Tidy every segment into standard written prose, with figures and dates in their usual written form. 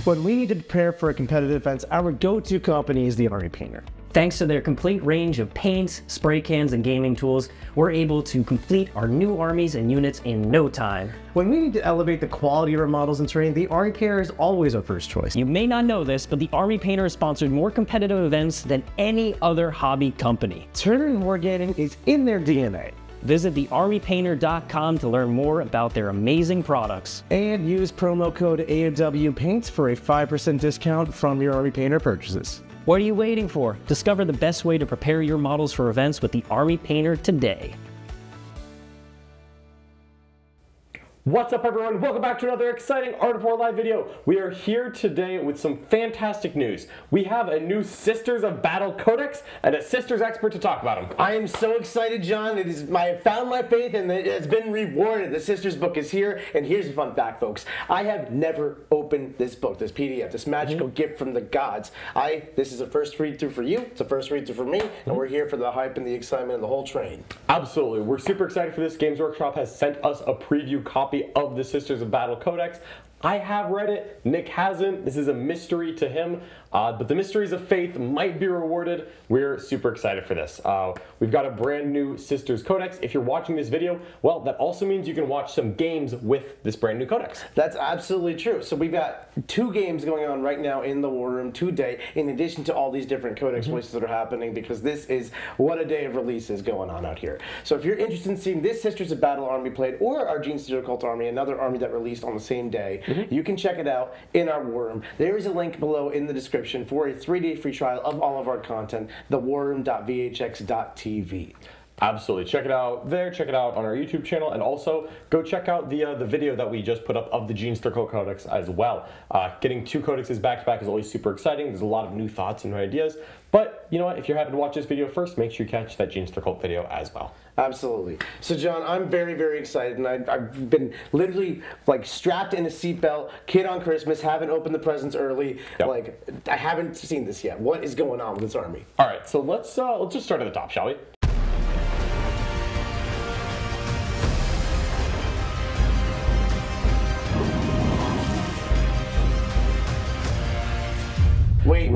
When we need to prepare for a competitive event, our go-to company is the Army Painter. Thanks to their complete range of paints, spray cans, and gaming tools, we're able to complete our new armies and units in no time. When we need to elevate the quality of our models and terrain, the Army Painter is always our first choice. You may not know this, but the Army Painter has sponsored more competitive events than any other hobby company. Tournament and wargaming is in their DNA. Visit thearmypainter.com to learn more about their amazing products. And use promo code AWPaints for a 5% discount from your Army Painter purchases. What are you waiting for? Discover the best way to prepare your models for events with the Army Painter today. What's up, everyone? Welcome back to another exciting Art of War Live video. We are here today with some fantastic news. We have a new Sisters of Battle Codex and a Sisters expert to talk about them. I am so excited, John. I found my faith and it has been rewarded. The Sisters book is here, and here's a fun fact, folks. I have never opened this book, this PDF, this magical gift from the gods. This is a first read-through for you, it's a first read-through for me, and we're here for the hype and the excitement of the whole train. Absolutely. We're super excited for this. Games Workshop has sent us a preview copy of the Sisters of Battle Codex. I have read it, Nick hasn't. This is a mystery to him, but the mysteries of faith might be rewarded. We're super excited for this. We've got a brand new Sisters Codex. If you're watching this video, well, that also means you can watch some games with this brand new Codex. That's absolutely true. So we've got 2 games going on right now in the War Room today, in addition to all these different Codex releases that are happening, because this is what a day of releases going on out here. So if you're interested in seeing this Sisters of Battle army played, or our Gene Stealer Cult army, another army that released on the same day, you can check it out in our War Room. There is a link below in the description for a 3-day free trial of all of our content, thewarroom.vhx.tv. Absolutely. Check it out there, check it out on our YouTube channel, and also go check out the video that we just put up of the Gene Stealer Cult Codex as well. Getting 2 codexes back to back is always super exciting. There's a lot of new thoughts and new ideas. But you know what? If you're happy to watch this video first, make sure you catch that Gene Stealer Cult video as well. Absolutely. So John, I'm very, very excited, and I've been literally like strapped in a seatbelt, kid on Christmas, haven't opened the presents early. Yep. Like, I haven't seen this yet. What is going on with this army? All right, so let's just start at the top, shall we? Wait.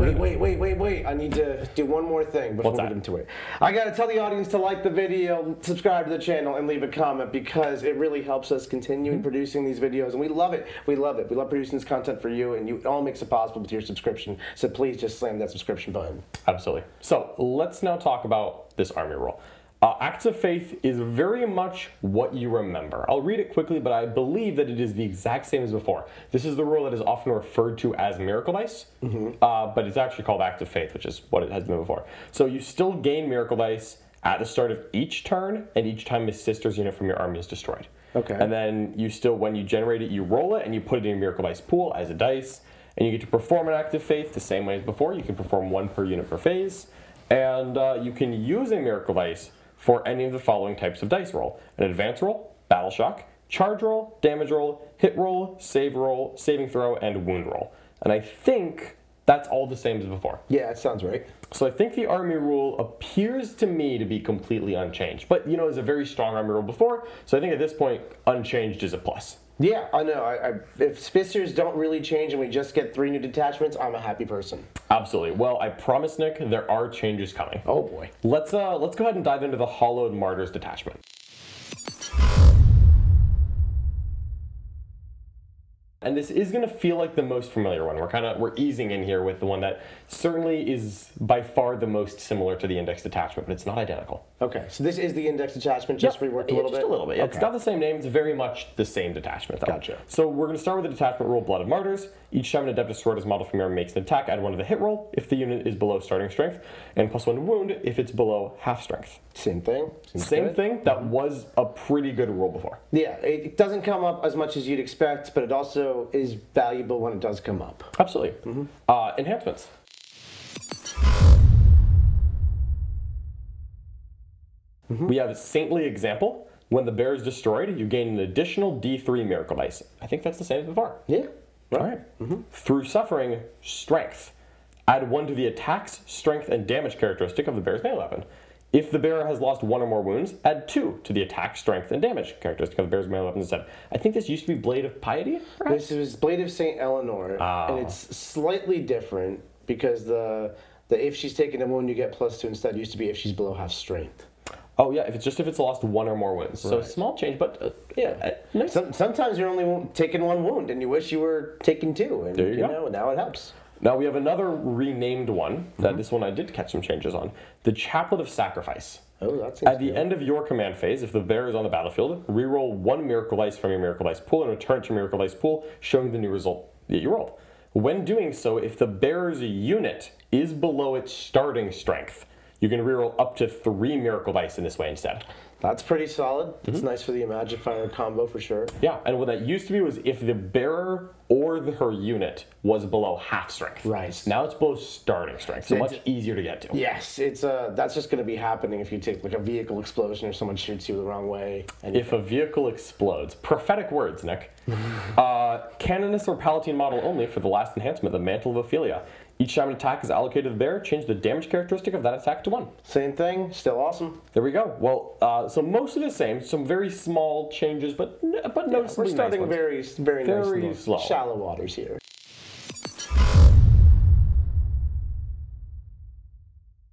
I need to do one more thing before we get into it. I gotta tell the audience to like the video, subscribe to the channel, and leave a comment, because it really helps us continue producing these videos, and we love it. We love it. We love producing this content for you, and it all makes it possible with your subscription. So please just slam that subscription button. Absolutely. So let's now talk about this army rule. Acts of Faith is very much what you remember. I'll read it quickly, but I believe that it is the exact same as before. This is the rule that is often referred to as Miracle Dice, but it's actually called Acts of Faith, which is what it has been before. So you still gain Miracle Dice at the start of each turn, and each time a Sisters unit from your army is destroyed. Okay. And then you still, when you generate it, you roll it, and you put it in your Miracle Dice pool as a dice, and you get to perform an Act of Faith the same way as before. You can perform 1 per unit per phase, and you can use a Miracle Dice for any of the following types of dice roll: an advance roll, battle shock, charge roll, damage roll, hit roll, saving throw, and wound roll. And I think that's all the same as before. Yeah, that sounds right. So I think the army rule appears to me to be completely unchanged. But, you know, it's a very strong army rule before, so I think at this point, unchanged is a plus. Yeah, I know. If Sisters don't really change and we just get 3 new detachments, I'm a happy person. Absolutely. Well, I promise, Nick, there are changes coming. Oh boy. Let's go ahead and dive into the Hallowed Martyrs detachment. And this is going to feel like the most familiar one. We're easing in here with the one that certainly is by far the most similar to the Index Detachment, but it's not identical. Okay, so this is the Index Detachment, just reworked a little bit? Just a little bit. Okay. It's got the same name. It's very much the same detachment, though. Gotcha. So we're going to start with the detachment rule, Blood of Martyrs. Each time an Adepta Sororitas model from your army makes an attack, add 1 to the hit roll if the unit is below starting strength, and +1 to wound if it's below half strength. Same thing. Same thing. That was a pretty good rule before. Yeah, it doesn't come up as much as you'd expect, but it also is valuable when it does come up. Absolutely. Enhancements. We have a Saintly Example. When the bear is destroyed, you gain an additional D3 Miracle Dice. I think that's the same as before. Yeah. Right. All right. Through Suffering, Strength. Add 1 to the attacks, strength, and damage characteristic of the bear's melee weapon. If the bearer has lost 1 or more wounds, add 2 to the attack, strength, and damage characteristic of the bearer's melee weapons instead. I think this used to be Blade of Piety, perhaps? This is Blade of St. Eleanor, and it's slightly different because the if she's taken a wound, you get +2 instead. It used to be if she's below half strength. Oh yeah, if it's lost 1 or more wounds. So small change, but nice. Sometimes you're only taking 1 wound, and you wish you were taking 2, and there you go. know, now it helps. Now we have another renamed one. That this one I did catch some changes on. The Chaplet of Sacrifice. Oh, that's At the end of your command phase, if the bearer is on the battlefield, reroll 1 miracle dice from your miracle dice pool and return it to your miracle dice pool, showing the new result that you rolled. When doing so, if the bearer's unit is below its starting strength, you can reroll up to 3 miracle dice in this way instead. That's pretty solid. It's nice for the Imagifier combo for sure. Yeah, and what that used to be was if the bearer or her unit was below half strength. Right. Now it's below starting strength, so much easier to get to. Yes, it's that's just going to be happening if you take like a vehicle explosion or someone shoots you the wrong way. And if a vehicle explodes. Prophetic words, Nick. Canonist or Palatine model only for the last enhancement, the Mantle of Ophelia. Each time an attack is allocated to the bearer, change the damage characteristic of that attack to 1. Same thing, still awesome. There we go. Well, so mostly the same. Some very small changes, but noticeably we're starting nice very nice slow. Shallow waters here.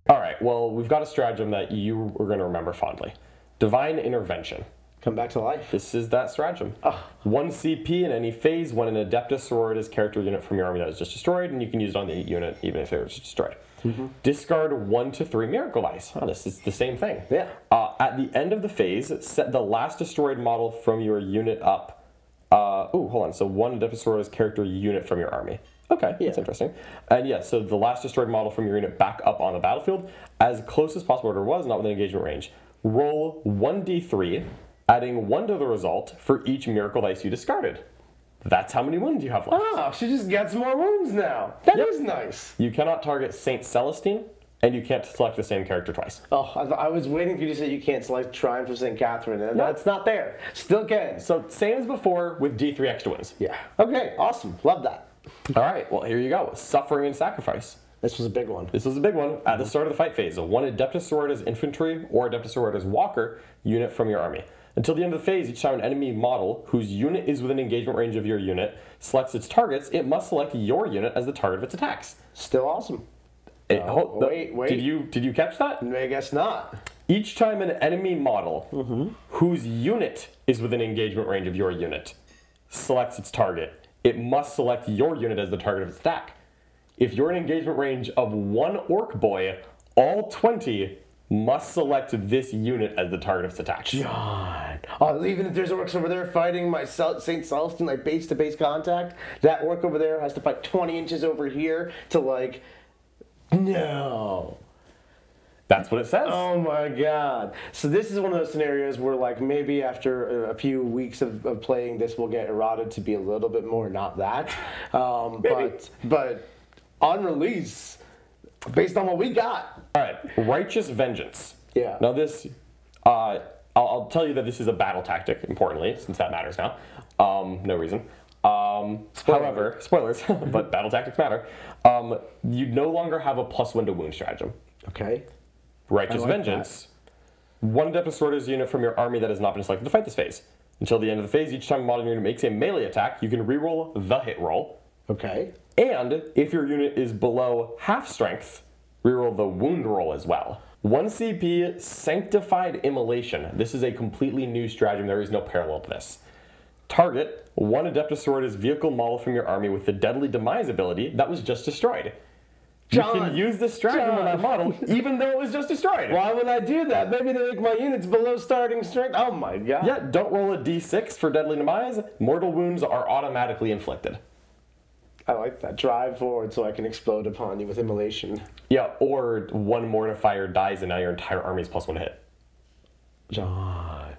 All right. Well, we've got a stratagem that you are going to remember fondly. Divine Intervention. Come back to life. This is that stratagem. 1 CP in any phase when an Adepta Sororitas character unit from your army that is just destroyed, and you can use it on the unit even if it was destroyed. Discard 1 to 3 miracle dice. Oh, this is the same thing. Yeah. At the end of the phase, set the last destroyed model from your unit up. Hold on. So 1 Adepta Sororitas character unit from your army. Okay, that's interesting. And yeah, so the last destroyed model from your unit back up on the battlefield, as close as possible to was, not within engagement range. Roll 1d3. Adding 1 to the result for each miracle dice you discarded. That's how many wounds you have left. Oh, she just gets more wounds now. That is nice. You cannot target Saint Celestine, and you can't select the same character twice. Oh, I was waiting for you to say you can't select Triumph of St. Catherine, and that's not there. Still can. So same as before with D3 extra wounds. Yeah. Okay, awesome. Love that. All right, well here you go. Suffering and Sacrifice. This was a big one. This was a big one. At the start of the fight phase, 1 Adepta Sororitas Infantry or Adepta Sororitas Walker unit from your army. Until the end of the phase, each time an enemy model whose unit is within engagement range of your unit selects its targets, it must select your unit as the target of its attacks. Still awesome. Wait. Did you catch that? I guess not. Each time an enemy model whose unit is within engagement range of your unit selects its target, it must select your unit as the target of its attack. If you're in engagement range of 1 Orc Boy, all 20 must select this unit as the target of its attack. John. Oh, even if there's orcs over there fighting my St. Celestine, like base-to-base contact, that orc over there has to fight 20 inches over here to like, no. That's what it says. Oh my god. So this is one of those scenarios where like maybe after a few weeks of playing this will get eroded to be a little bit more not that. But on release, based on what we got. All right, Righteous Vengeance. Yeah. Now this, I'll tell you that this is a battle tactic, importantly, since that matters now. No reason. However, spoilers, but battle tactics matter. You no longer have a +1 to wound stratagem. Okay. Righteous Vengeance. That. 1 Adepta Sororitas unit from your army that has not been selected to fight this phase. Until the end of the phase, each time a model unit makes a melee attack, you can reroll the hit roll. Okay. And if your unit is below half strength, reroll the wound roll as well. 1 CP Sanctified Immolation. This is a completely new stratagem. There is no parallel to this. Target 1 Adepta Sororitas vehicle model from your army with the Deadly Demise ability that was just destroyed. You can use this stratagem on that model even though it was just destroyed. Why would I do that? Maybe they make my units below starting strength. Oh my god. Yeah, don't roll a d6 for Deadly Demise. Mortal wounds are automatically inflicted. I like that. Drive forward so I can explode upon you with immolation. Yeah, or 1 mortifier dies and now your entire army is +1 to hit. John.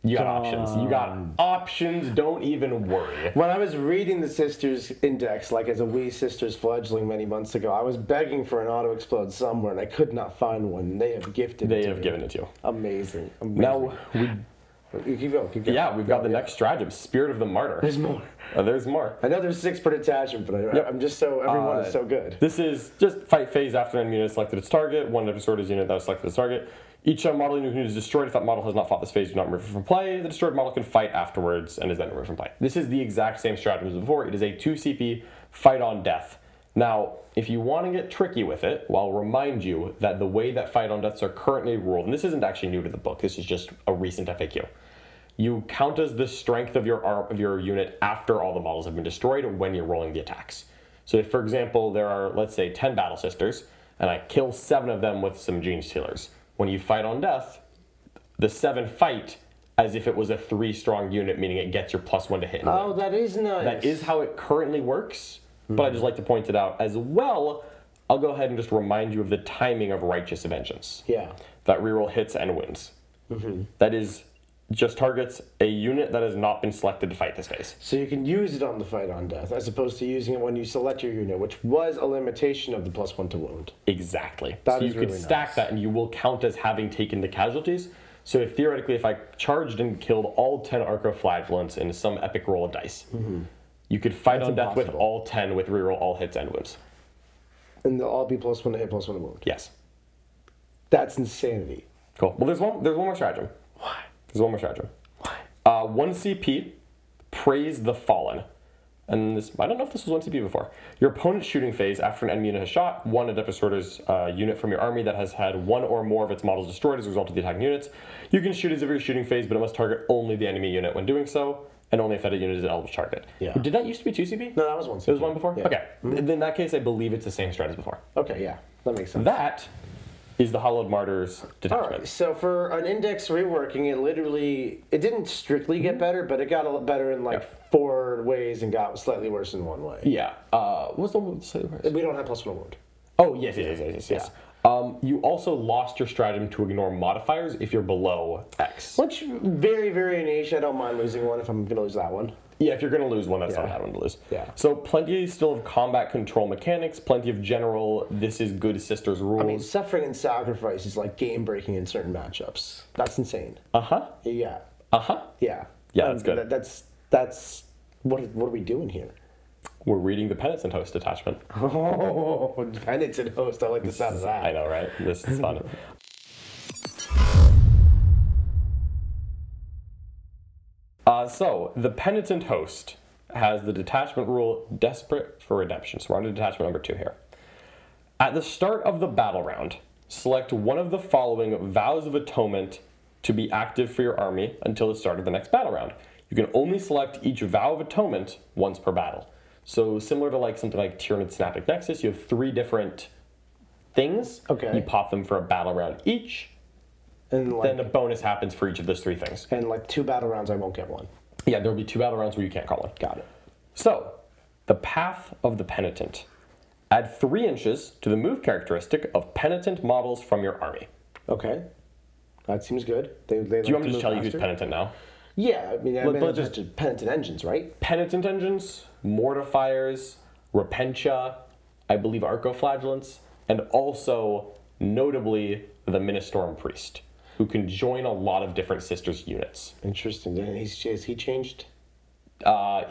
You got options. You got options. Don't even worry. When I was reading the Sisters Index, like as a wee Sisters fledgling many months ago, I was begging for an auto-explode somewhere, and I could not find one. They have gifted it to me. They have given it to you. Amazing. Now, You keep going. Keep going. Yeah, we've got the next stratagem, Spirit of the Martyr. There's more. There's more. I know there's 6 per detachment, but I'm just so everyone is so good. This is just fight phase after an enemy unit selected its target. One of the Sororitas unit that was selected its target. Each model unit is destroyed. If that model has not fought this phase, do not remove it from play. The destroyed model can fight afterwards and is then removed from play. This is the exact same stratagem as before. It is a 2 CP fight on death. Now, if you want to get tricky with it, well, I'll remind you that the way that fight on deaths are currently ruled, and this isn't actually new to the book, this is just a recent FAQ. You count as the strength of your unit after all the models have been destroyed when you're rolling the attacks. So if, for example, there are, let's say, 10 Battle Sisters, and I kill 7 of them with some Gene Stealers. When you fight on death, the 7 fight as if it was a 3-strong unit, meaning it gets your +1 to hit. Oh, that is nice. That is how it currently works, but I just like to point it out as well. I'll go ahead and just remind you of the timing of Righteous Vengeance. Yeah. That reroll hits and wins. That is just targets a unit that has not been selected to fight this phase. So you can use it on the fight on death, as opposed to using it when you select your unit, which was a limitation of the +1 to wound. Exactly. That so is you could really stack nice. that and you will count as having taken the casualties. So if theoretically, if I charged and killed all 10 Arcoflagellants in some epic roll of dice, you could fight That's on death with impossible. all 10 with reroll all hits and wounds. And they'll all be +1 to hit, +1 to wound. Yes. That's insanity. Cool. Well, there's one more stratagem. Why? There's one more stratagem. Why? 1 CP, Praise the Fallen. And this, I don't know if this was 1 CP before. Your opponent's shooting phase, after an enemy unit has shot, 1 Adepta Sororitas unit from your army that has had 1 or more of its models destroyed as a result of the attacking units. You can shoot as if you're shooting phase, but it must target only the enemy unit when doing so, and only if that unit is an eligible target. Yeah. Did that used to be 2 CP? No, that was 1 CP. It was 1 before? Yeah. Okay. In that case, I believe it's the same strat as before. Okay, yeah. That makes sense. That is the Hallowed Martyrs Detachment. All right, so for an index reworking, it didn't strictly get better, but it got a lot better in like 4 ways and got slightly worse in 1 way. Yeah. What's the one? We don't have +1 wound. Oh, yes. You also lost your stratagem to ignore modifiers if you're below X. Which, very, very niche. I don't mind losing one if I'm going to lose that one. Yeah, if you're going to lose one, that's not a bad one to lose. Yeah. So plenty still of combat control mechanics, plenty of general, this is good sisters rules. I mean, suffering and sacrifice is like game-breaking in certain matchups. That's insane. Uh-huh. Yeah. Uh-huh. Yeah. Yeah, that's good. That's what are we doing here? We're reading the Penitent Host Detachment. Oh, Penitent Host. I like the sound of that. I know, right? This is fun. So, the Penitent Host has the detachment rule, Desperate for Redemption. So we're on to detachment number 2 here. At the start of the battle round, select one of the following Vows of Atonement to be active for your army until the start of the next battle round. You can only select each Vow of Atonement once per battle. So similar to like something like Tyranid Synaptic Nexus, you have 3 different things. Okay. You pop them for a battle round each. And like, Then a bonus happens for each of those 3 things. and like 2 battle rounds, I won't get one. Yeah, there will be 2 battle rounds where you can't call one. Got it. So, the Path of the Penitent. Add 3 inches to the move characteristic of Penitent models from your army. Okay. That seems good. They Do you want me to just tell you who's Penitent now? Yeah, I mean, Let's just Penitent engines, right? Penitent engines, Mortifiers, Repentia, I believe Arcoflagellants, and also, notably, the Ministorum Priest, who can join a lot of different sisters units. Interesting. Has he changed?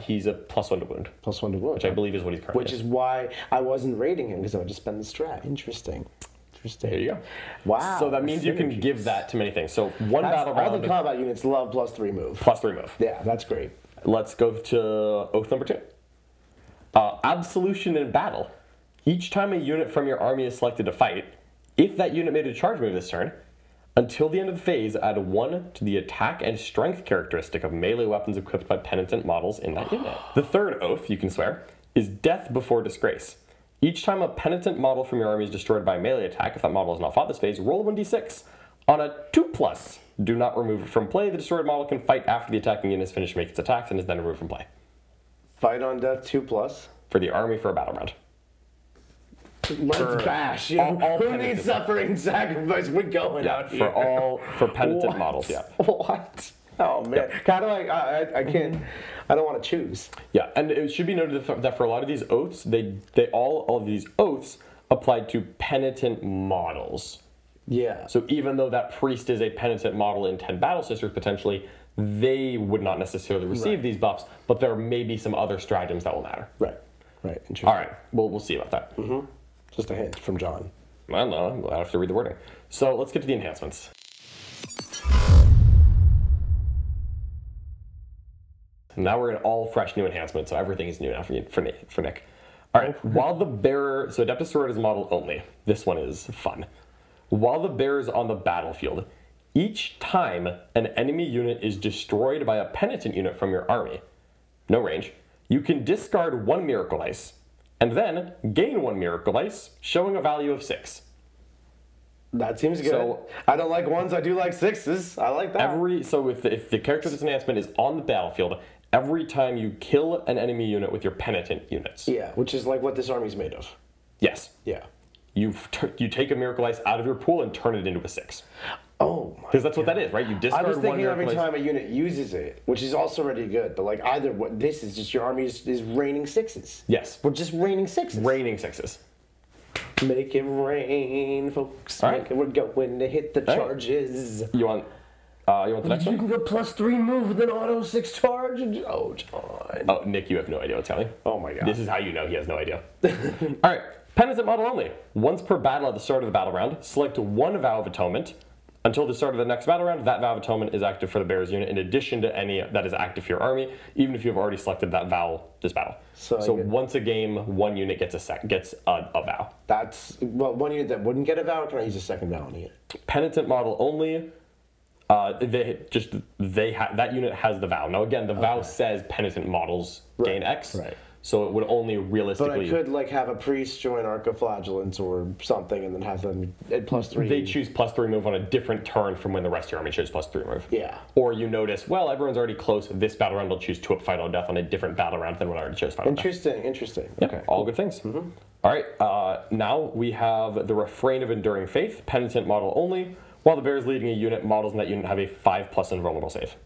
He's a +1 to wound, +1 to wound. which I believe is what he's currently. Which is why I wasn't rating him, because I would just spend the strat. Interesting. There you go. Wow. So that means you can synergies. give that to many things. So one battle All round, the combat units love +3 move. +3 move. Yeah, that's great. Let's go to oath number 2. Absolution in battle. Each time a unit from your army is selected to fight, if that unit made a charge move this turn, until the end of the phase, add 1 to the attack and strength characteristic of melee weapons equipped by Penitent models in that unit. The third oath, you can swear, is Death Before Disgrace. Each time a Penitent model from your army is destroyed by a melee attack, if that model has not fought this phase, roll 1d6. On a 2+, do not remove it from play. The destroyed model can fight after the attacking unit has finished making its attacks and is then removed from play. Fight on death 2+. For the army for a battle round. Let's bash. all Who Penitent. needs suffering and sacrifice? We're going out here. For Penitent What? models, yeah. What? Oh man, how do I can't. I don't want to choose. Yeah, and it should be noted that for a lot of these oaths, all of these oaths applied to Penitent models. Yeah. So even though that priest is a Penitent model in 10 Battle Sisters, potentially, they would not necessarily receive these buffs, but there may be some other stratagems that will matter. Right. Interesting. All right, we'll see about that. Just a hint from John. I don't know, I'll have to read the wording. So let's get to the enhancements. Now we're in all fresh new enhancements, so everything is new now for Nick. All right, while the bearer, so Adepta Sororitas model only, this one is fun. While the bearer is on the battlefield, each time an enemy unit is destroyed by a Penitent unit from your army, no range, you can discard 1 Miracle Ice, and then gain 1 Miracle Ice, showing a value of 6. That seems good. So, I don't like 1s, I do like 6s. I like that. So if the character of this enhancement is on the battlefield, every time you kill an enemy unit with your Penitent units. Yeah, which is like what this army's made of. Yes. Yeah. You take a Miracle Ice out of your pool and turn it into a 6. Oh my. Because that's what that is, right? You discard I was 1 thinking Miracle every Ice. time a unit uses it, which is also already good, but like this is just your army is raining 6s. Yes. We're just raining 6s. Raining 6s. Make it rain, folks. All right. We're going to hit the charges. You want the next You one? can go +3 move with an auto 6 charge. Oh, John. Oh, Nick, you have no idea what's coming. Oh my god. This is how you know he has no idea. All right, Penitent model only. Once per battle at the start of the battle round, select 1 Vow of Atonement. Until the start of the next battle round, that Vow of Atonement is active for the bearer's unit in addition to any that is active for your army, even if you've already selected that vow this battle. So once a game, 1 unit gets a vow. That's, well, 1 unit that wouldn't get a vow, or can I use a second vow on it? Penitent model only. That unit has the vow. Now again, the vow says Penitent models gain X. Right. So it would only But realistically. I could like have a priest join Archiflagellants or something, and then have them at +3. They choose +3 move on a different turn from when the rest of your army chose +3 move. Yeah. Or you notice, well, everyone's already close. This battle round will choose 2 up Final Death on a different battle round than what I already chose Final Death. Interesting. Yeah, Okay. all good things. All right, now we have the Refrain of Enduring Faith, Penitent model only. While the bear is leading a unit, models in that unit have a 5+ invulnerable save.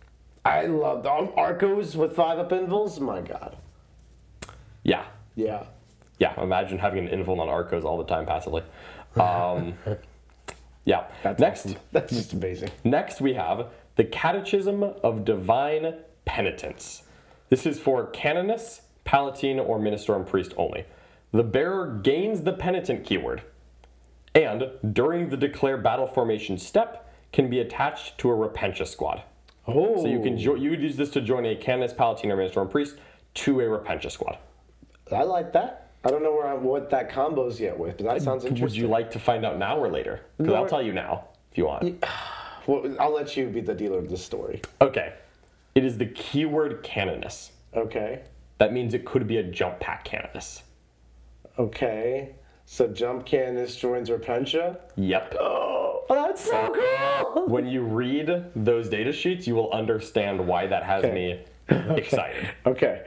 I love the Arcos with 5 up invulns. My god. Yeah. Yeah. Yeah, imagine having an invul on Arcos all the time passively. Yeah. That's just amazing. Next we have the Catechism of Divine Penitence. This is for Canoness, Palatine, or Minister and Priest only. The bearer gains the Penitent keyword, and during the Declare Battle Formation step, can be attached to a Repentia squad. Oh. So you would use this to join a Canoness, Palatine, or Minister and Priest to a Repentia squad. I like that. I don't know what that combo's yet with, but that sounds interesting. Would you like to find out now or later? Because I'll tell you now, if you want. Well, I'll let you be the dealer of this story. Okay. It is the keyword Canoness. Okay. That means it could be a jump pack Canoness. Okay. So Jump Canoness joins Repentia? Yep. Oh, that's so cool! When you read those data sheets, you will understand why that has me excited. Okay.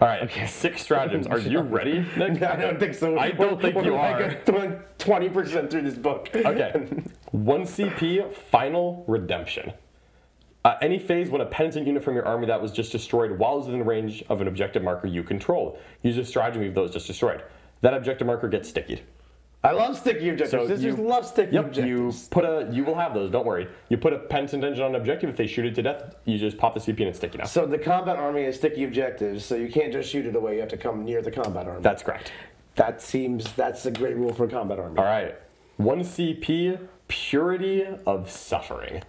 All right, 6 stratagems. Are you ready, Nick? I don't think so. I don't think you are. Like 20% through this book. Okay. 1 CP, Final Redemption. Any phase when a Penitent unit from your army that was just destroyed while it was within range of an objective marker you control, use a stratagem of those just destroyed. That objective marker gets stickied. I love sticky objectives. Sisters love sticky objectives. You will have those, don't worry. You put a Penitent engine on an objective, if they shoot it to death, you just pop the CP and it's sticky now. So the combat army has sticky objectives, so you can't just shoot it away, you have to come near the combat army. That's correct. That's a great rule for a combat army. All right. 1 CP, Purity of Suffering.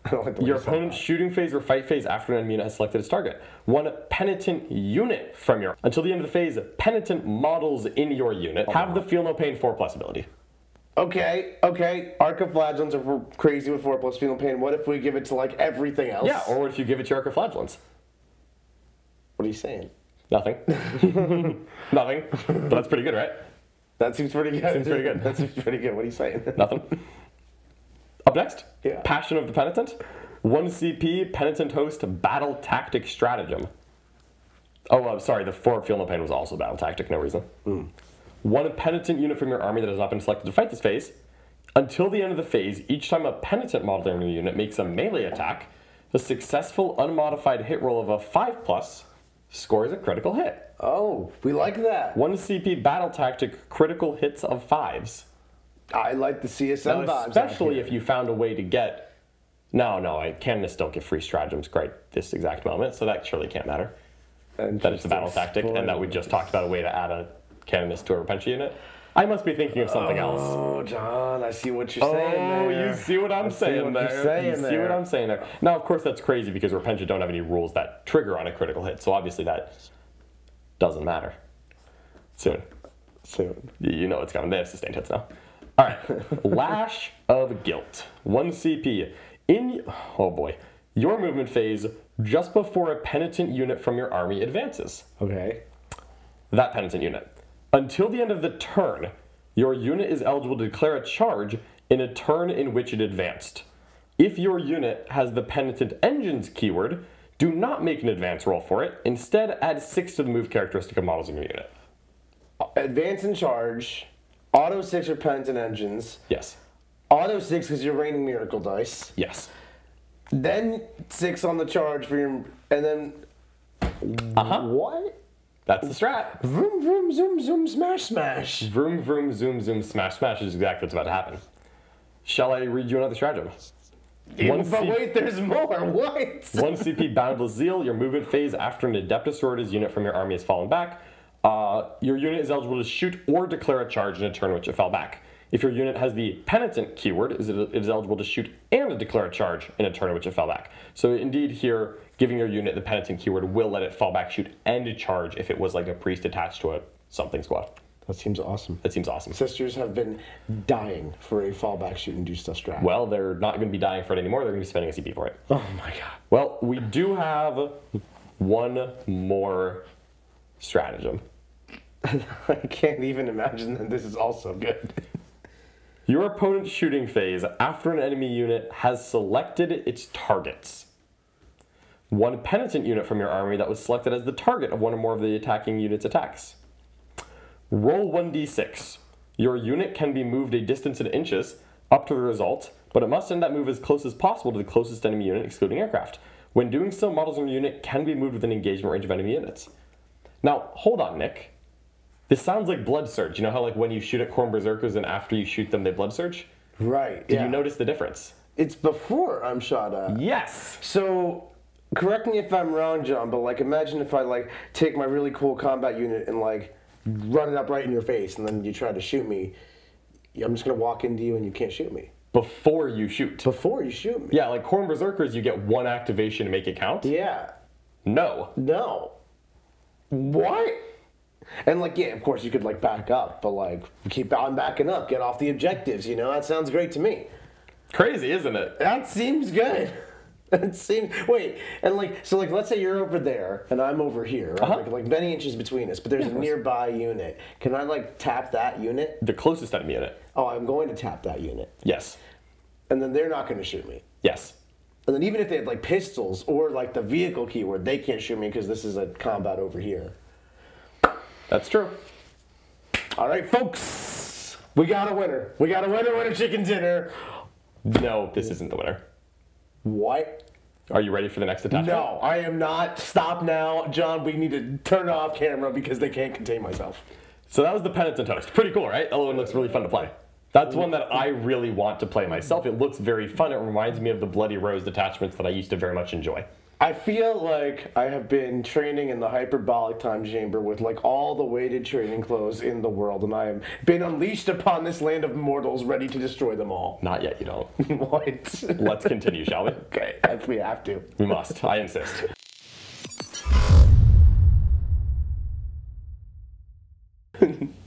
I don't like the way Your you said opponent's shooting phase or fight phase after an enemy unit has selected its target. 1 Penitent unit from your... Until the end of the phase, Penitent models in your unit have the Feel No Pain 4+ ability. Okay. Archiflagellants are crazy with 4+ Feel No Pain. What if we give it to like everything else? Yeah, or what if you give it to your Archiflagellants? What are you saying? Nothing. Nothing. But that's pretty good, right? That seems pretty good. Seems pretty good. That seems pretty good. What are you saying? Nothing. Up next, Yeah. Passion of the Penitent. 1 CP, Penitent Host, Battle Tactic Stratagem. Oh, sorry, the 4 Feel No Pain was also Battle Tactic, no reason. 1 Penitent unit from your army that has not been selected to fight this phase. Until the end of the phase, each time a Penitent model in your unit makes a melee attack, the successful unmodified hit roll of a 5+ scores a critical hit. Oh, we like that. 1 CP Battle Tactic, critical hits of 5s. I like the CSM Now, vibes. especially if you found a way to get... No, canonists don't get free stratagems right this exact moment, so that surely can't matter. That it's a battle tactic, and that we just talked about a way to add a canonist to a Repentia unit. I must be thinking of something else. Oh, John, I see what you're saying there. Oh, you see what I'm saying there. You see what I'm saying there. Now, of course, that's crazy because Repentia don't have any rules that trigger on a critical hit, so obviously that doesn't matter. Soon. You know it's coming. They have sustained hits now. All right. Lash of Guilt. 1 CP. Oh boy. Your movement phase just before a Penitent unit from your army advances. Okay. That Penitent unit. Until the end of the turn, your unit is eligible to declare a charge in a turn in which it advanced. If your unit has the Penitent Engines keyword, do not make an advance roll for it. Instead, add 6 to the move characteristic of models in your unit. Advance and charge. Auto 6 for Penitent Engines. Yes. Auto 6 because you're raining miracle dice. Yes. Then 6 on the charge for your... And then... What? That's the strat. Vroom, vroom, zoom, zoom, smash, smash. Vroom, vroom, zoom, zoom, smash, smash is exactly what's about to happen. Shall I read you another stratagem? But wait, there's more. What? 1 CP Boundless Zeal. Your movement phase after an Adepta Sororitas unit from your army has fallen back. Your unit is eligible to shoot or declare a charge in a turn in which it fell back. If your unit has the Penitent keyword, it is eligible to shoot and declare a charge in a turn in which it fell back. So indeed here, giving your unit the Penitent keyword will let it fall back, shoot, and charge if it was like a priest attached to a something squad. That seems awesome. That seems awesome. Sisters have been dying for a fallback shoot and do stuff strat. Well, they're not going to be dying for it anymore. They're going to be spending a CP for it. Oh my god. Well, we do have one more stratagem. I can't even imagine that this is also good. Your opponent's shooting phase after an enemy unit has selected its targets. 1 Penitent unit from your army that was selected as the target of 1 or more of the attacking unit's attacks. Roll 1d6. Your unit can be moved a distance in inches up to the result, but it must send that move as close as possible to the closest enemy unit, excluding aircraft. When doing so, models in your unit can be moved within engagement range of enemy units. Now, hold on, Nick. This sounds like Blood Surge. You know how like when you shoot at Khorne Berserkers and after you shoot them, they Blood Surge? Right, Did you notice the difference? It's before I'm shot at. Yes! So, correct me if I'm wrong, John, but like imagine if I like take my really cool combat unit and like run it up right in your face and then you try to shoot me. I'm just going to walk into you and you can't shoot me. Before you shoot. Before you shoot me? Yeah, like Khorne Berserkers, you get 1 activation to make it count. Yeah. No. What? And like, yeah, of course you could like back up, but like keep on backing up, get off the objectives, you know? That sounds great to me. Crazy, isn't it? That seems good. It seems, wait, and like, so like, let's say you're over there and I'm over here, right? Like many inches between us, but there's a nearby unit. Can I like tap that unit? The closest enemy unit. Oh, I'm going to tap that unit. Yes. And then they're not going to shoot me. Yes. And then even if they had like pistols or like the vehicle keyword, they can't shoot me because this is a combat over here. That's true. All right, folks, we got a winner. We got a winner chicken dinner. No, this isn't the winner. What? Are you ready for the next detachment? No, I am not. Stop now. John, we need to turn off camera because they can't contain myself. So that was the Penitent Host. Pretty cool, right? That one looks really fun to play. That's one that I really want to play myself. It looks very fun. It reminds me of the Bloody Rose detachments that I used to very much enjoy. I feel like I have been training in the hyperbolic time chamber with like all the weighted training clothes in the world, and I have been unleashed upon this land of mortals, ready to destroy them all. Not yet, you don't. What? Let's continue, shall we? Okay, we have to. We must. I insist.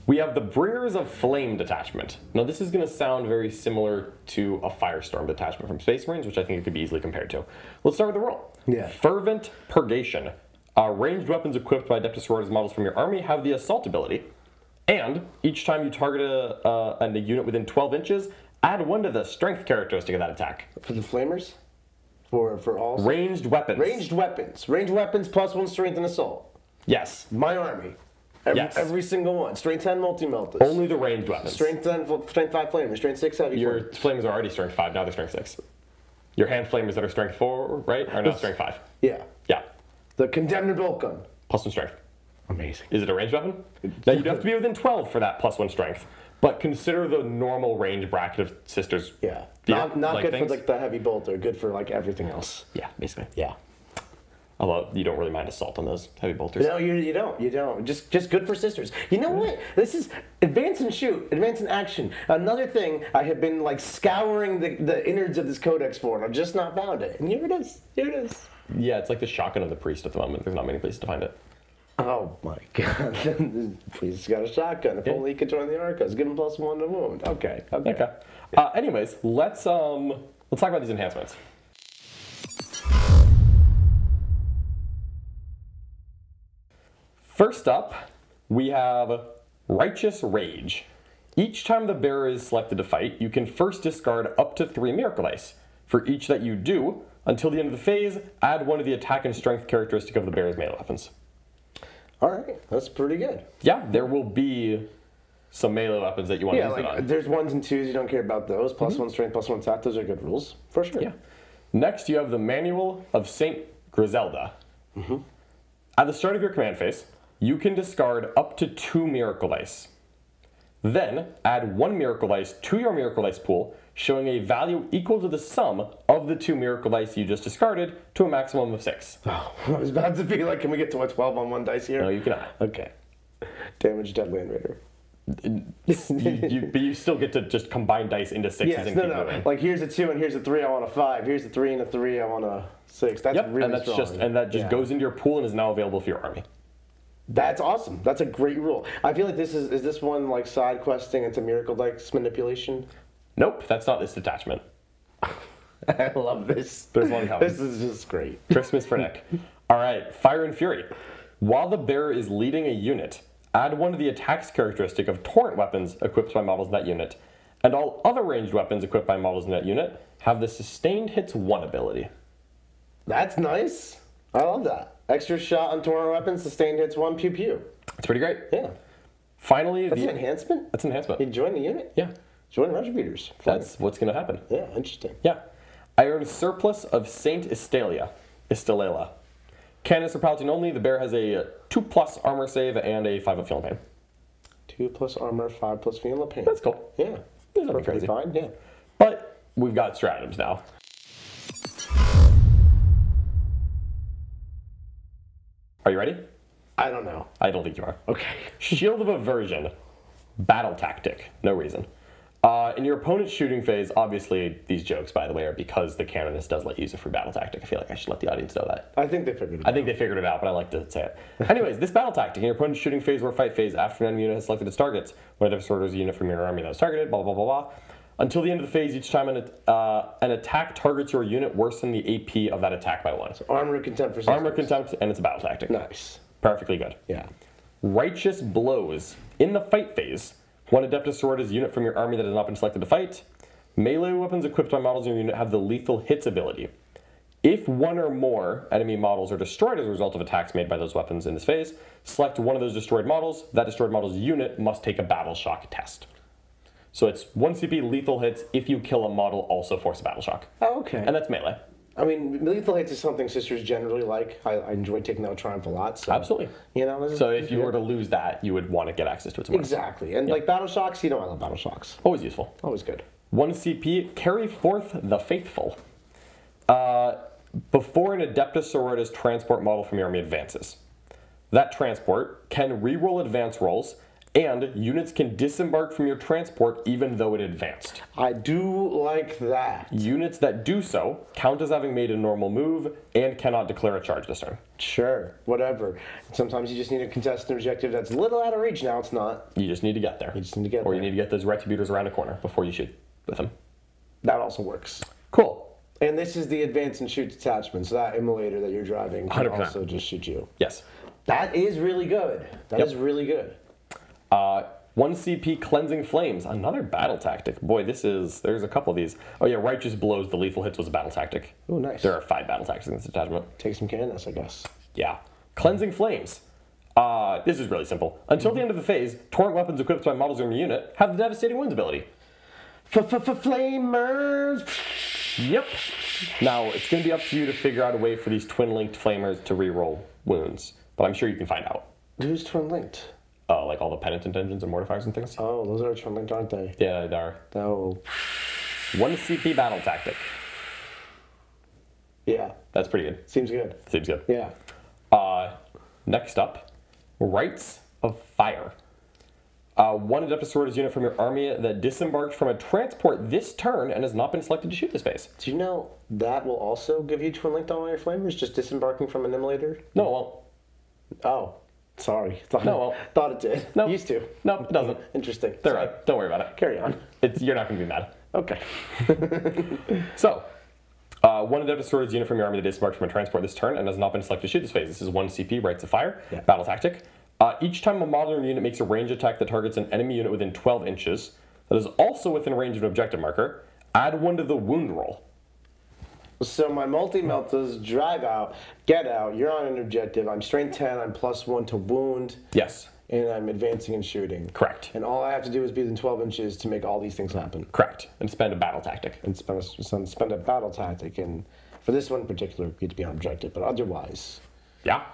We have the Bringers of Flame detachment. Now this is going to sound very similar to a Firestorm detachment from Space Marines, which I think it could be easily compared to. Let's start with the roll. Yeah. Fervent Purgation. Ranged weapons equipped by Adepta Sororitas models from your army have the Assault ability, and each time you target a unit within 12 inches, add 1 to the Strength characteristic of that attack. For the Flamers? For all? Ranged weapons. Ranged weapons. Ranged weapons plus 1 strength and assault. Yes. My army. Every single one. Strength 10 multi-meltas. Only the ranged weapons. Strength 10, strength 5 flamers. Strength 6 heavy. Your flamers are already strength 5, now they're strength 6. Your hand flamers that are strength 4, right, are now strength 5. Yeah. Yeah. The Condemned Bolt Gun. Plus 1 strength. Amazing. Is it a ranged weapon? Now you'd have to be within 12 for that plus 1 strength. But consider the normal range bracket of sisters. Yeah. Yeah, Not like good things. for like the heavy bolter, good for like everything else. Yeah, basically. Yeah. Although you don't really mind assault on those heavy bolters. No, you don't. Just good for sisters. You know what? This is advance and shoot, advance and action. Another thing I have been like scouring the innards of this codex for, and I've just not found it. And here it is. Here it is. Yeah, it's like the shotgun of the priest at the moment. There's not many places to find it. Oh my god. He's got a shotgun. If only he could join the Arcos. Give him +1 to wound. Okay. Okay. Anyways, let's talk about these enhancements. First up, we have Righteous Rage. Each time the bearer is selected to fight, you can first discard up to 3 Miracle Dice. For each that you do, until the end of the phase, add one of the attack and strength characteristic of the bearer's melee weapons. Alright, that's pretty good. Yeah, there will be some melee weapons that you want to use it on. There's 1s and 2s, you don't care about those. +1 strength, +1 attack, those are good rules. For sure. Yeah. Next, you have the Manual of Saint Griselda. At the start of your command phase, you can discard up to 2 Miracle Dice. Then, add 1 Miracle Dice to your Miracle Dice pool, showing a value equal to the sum of the 2 Miracle Dice you just discarded to a maximum of 6. Oh, I was about to be like, can we get to a 12 on 1 dice here? No, you cannot. Okay. Damage Deadly Invader. But you still get to just combine dice into 6s Yes, and no, keep no. moving. Like, here's a 2 and here's a 3, I want a 5. Here's a 3 and a 3, I want a 6. That's Yep, really and that's strong. just goes into your pool and is now available for your army. That's awesome. That's a great rule. I feel like this is this one like side questing into Miracle Dice manipulation? Nope, that's not this detachment. I love this. There's one coming. This is just great. Christmas for Nick. All right, Fire and Fury. While the bearer is leading a unit, add one of the attacks characteristic of torrent weapons equipped by models in that unit, and all other ranged weapons equipped by models in that unit have the Sustained Hits 1 ability. That's nice. I love that. Extra shot on torrent weapons, sustained hits 1, pew pew. It's pretty great. Yeah. Finally, That's an enhancement? That's an enhancement. You join the unit? Yeah, Join Retributors. that's what's going to happen. Yeah, interesting. Yeah. I earn Surplus of Saint Estelela. Candace or Paladin only, the bear has a 2+ armor save and a 5 up feeling pain. 2+ armor, 5+ feel of pain. That's cool. Yeah. That's nothing Perfectly crazy. fine, yeah. But we've got stratagems now. Are you ready? I don't know. I don't think you are. Okay. Shield of Aversion. Battle Tactic. No reason. In your opponent's shooting phase, obviously these jokes, by the way, are because the canonist does let you use a free battle tactic. I feel like I should let the audience know that. I think they figured it out. I think they figured it out, but I like to say it. Anyways, this battle tactic, in your opponent's shooting phase or fight phase, after an enemy unit has selected its targets, whether it's a unit from your army that was targeted, blah, blah, blah, blah. Until the end of the phase, each time an attack targets your unit, worsen the AP of that attack by 1. Armor Contempt for 6. Armor Contempt, and it's a battle tactic. Nice. Perfectly good. Yeah. Righteous Blows. In the fight phase, one Adepta Sororitas unit from your army that has not been selected to fight. Melee weapons equipped by models in your unit have the Lethal Hits ability. If one or more enemy models are destroyed as a result of attacks made by those weapons in this phase, select one of those destroyed models. That destroyed model's unit must take a Battle Shock test. So it's 1 CP lethal hits. If you kill a model, also force a Battle Shock. Oh, okay. And that's melee. I mean, lethal hits is something sisters generally like. I enjoy taking out Triumph a lot. So, Absolutely. You know. So if you were to lose that, you would want to get access to it tomorrow. Exactly. And like Battle Shocks, you know I love Battle Shocks. Always useful. Always good. 1 CP, Carry Forth the Faithful. Before an Adepta Sororitas transport model from your army advances. That transport can reroll advance rolls, and units can disembark from your transport even though it advanced. I do like that. Units that do so count as having made a normal move and cannot declare a charge this turn. Sure, whatever. Sometimes you just need to contest an objective that's a little out of reach. Now it's not. You just need to get there. You just need to get Or there. you need to get those Retributors around a corner before you shoot with them. That also works. Cool. And this is the advance and shoot detachment, so that immolator that you're driving can 100%. also just shoot you. Yes. That is really good. That is really good. 1 CP Cleansing Flames, another battle tactic. Boy, there's a couple of these. Oh yeah, Righteous Blows, the lethal hits was a battle tactic. Oh, nice. There are 5 battle tactics in this detachment. Take some Candace, I guess. Yeah. Cleansing Flames. This is really simple. Until the end of the phase, torrent weapons equipped by models in your unit have the Devastating Wounds ability. Flamers! Yep. Now, it's going to be up to you to figure out a way for these twin-linked flamers to reroll wounds, but I'm sure you can find out. Who's twin linked? Like all the Penitent engines and mortifiers and things. Oh, those are twin linked, aren't they? Yeah, they are. Oh. 1 CP battle tactic. Yeah. That's pretty good. Seems good. Seems good. Yeah. Next up, Rites of Fire. 1 Adepta Sororitas unit from your army that disembarked from a transport this turn and has not been selected to shoot this phase. Do you know that will also give you twin linked on all your flamers, just disembarking from an immolator? No, it won't. Oh. Sorry. No, Thought it did. No. Used to. No, it doesn't. Interesting. They're Sorry. right. Don't worry about it. Carry on. You're not going to be mad. Okay. So, 1 Adepta Sororitas unit from your army that disembarked from a transport this turn and has not been selected to shoot this phase. This is 1 CP, Rites of Fire, battle tactic. Each time a modern unit makes a range attack that targets an enemy unit within 12 inches, that is also within range of an objective marker, add 1 to the wound roll. So my multi-meltas drive out, get out, you're on an objective, I'm strength 10, I'm +1 to wound, Yes. and I'm advancing and shooting. Correct. And all I have to do is be within 12 inches to make all these things happen. Correct. And spend a battle tactic. And spend a battle tactic, and for this one in particular, you get to be on objective, but otherwise... Yeah.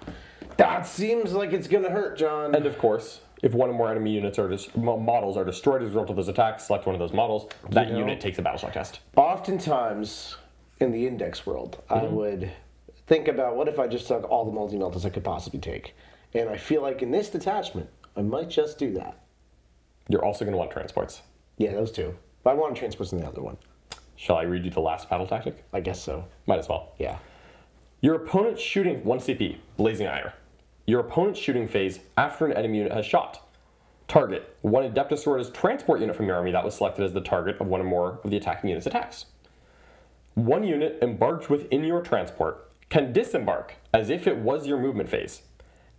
That seems like it's gonna hurt, John. And of course, if 1 or more enemy units or models are destroyed as a result of those attacks, select 1 of those models. That unit takes a battle shock test. Oftentimes, in the index world, I would think about what if I just took all the multi-meltas I could possibly take. And I feel like in this detachment, I might just do that. You're also going to want transports. Yeah, those two. But I want transports in the other one. Shall I read you the last battle tactic? I guess so. Might as well. Yeah. Your opponent's shooting 1 CP, Blazing Ire. Your opponent's shooting phase after an enemy unit has shot. Target 1 Adepta Sororitas transport unit from your army that was selected as the target of 1 or more of the attacking unit's attacks. 1 unit embarked within your transport can disembark as if it was your movement phase,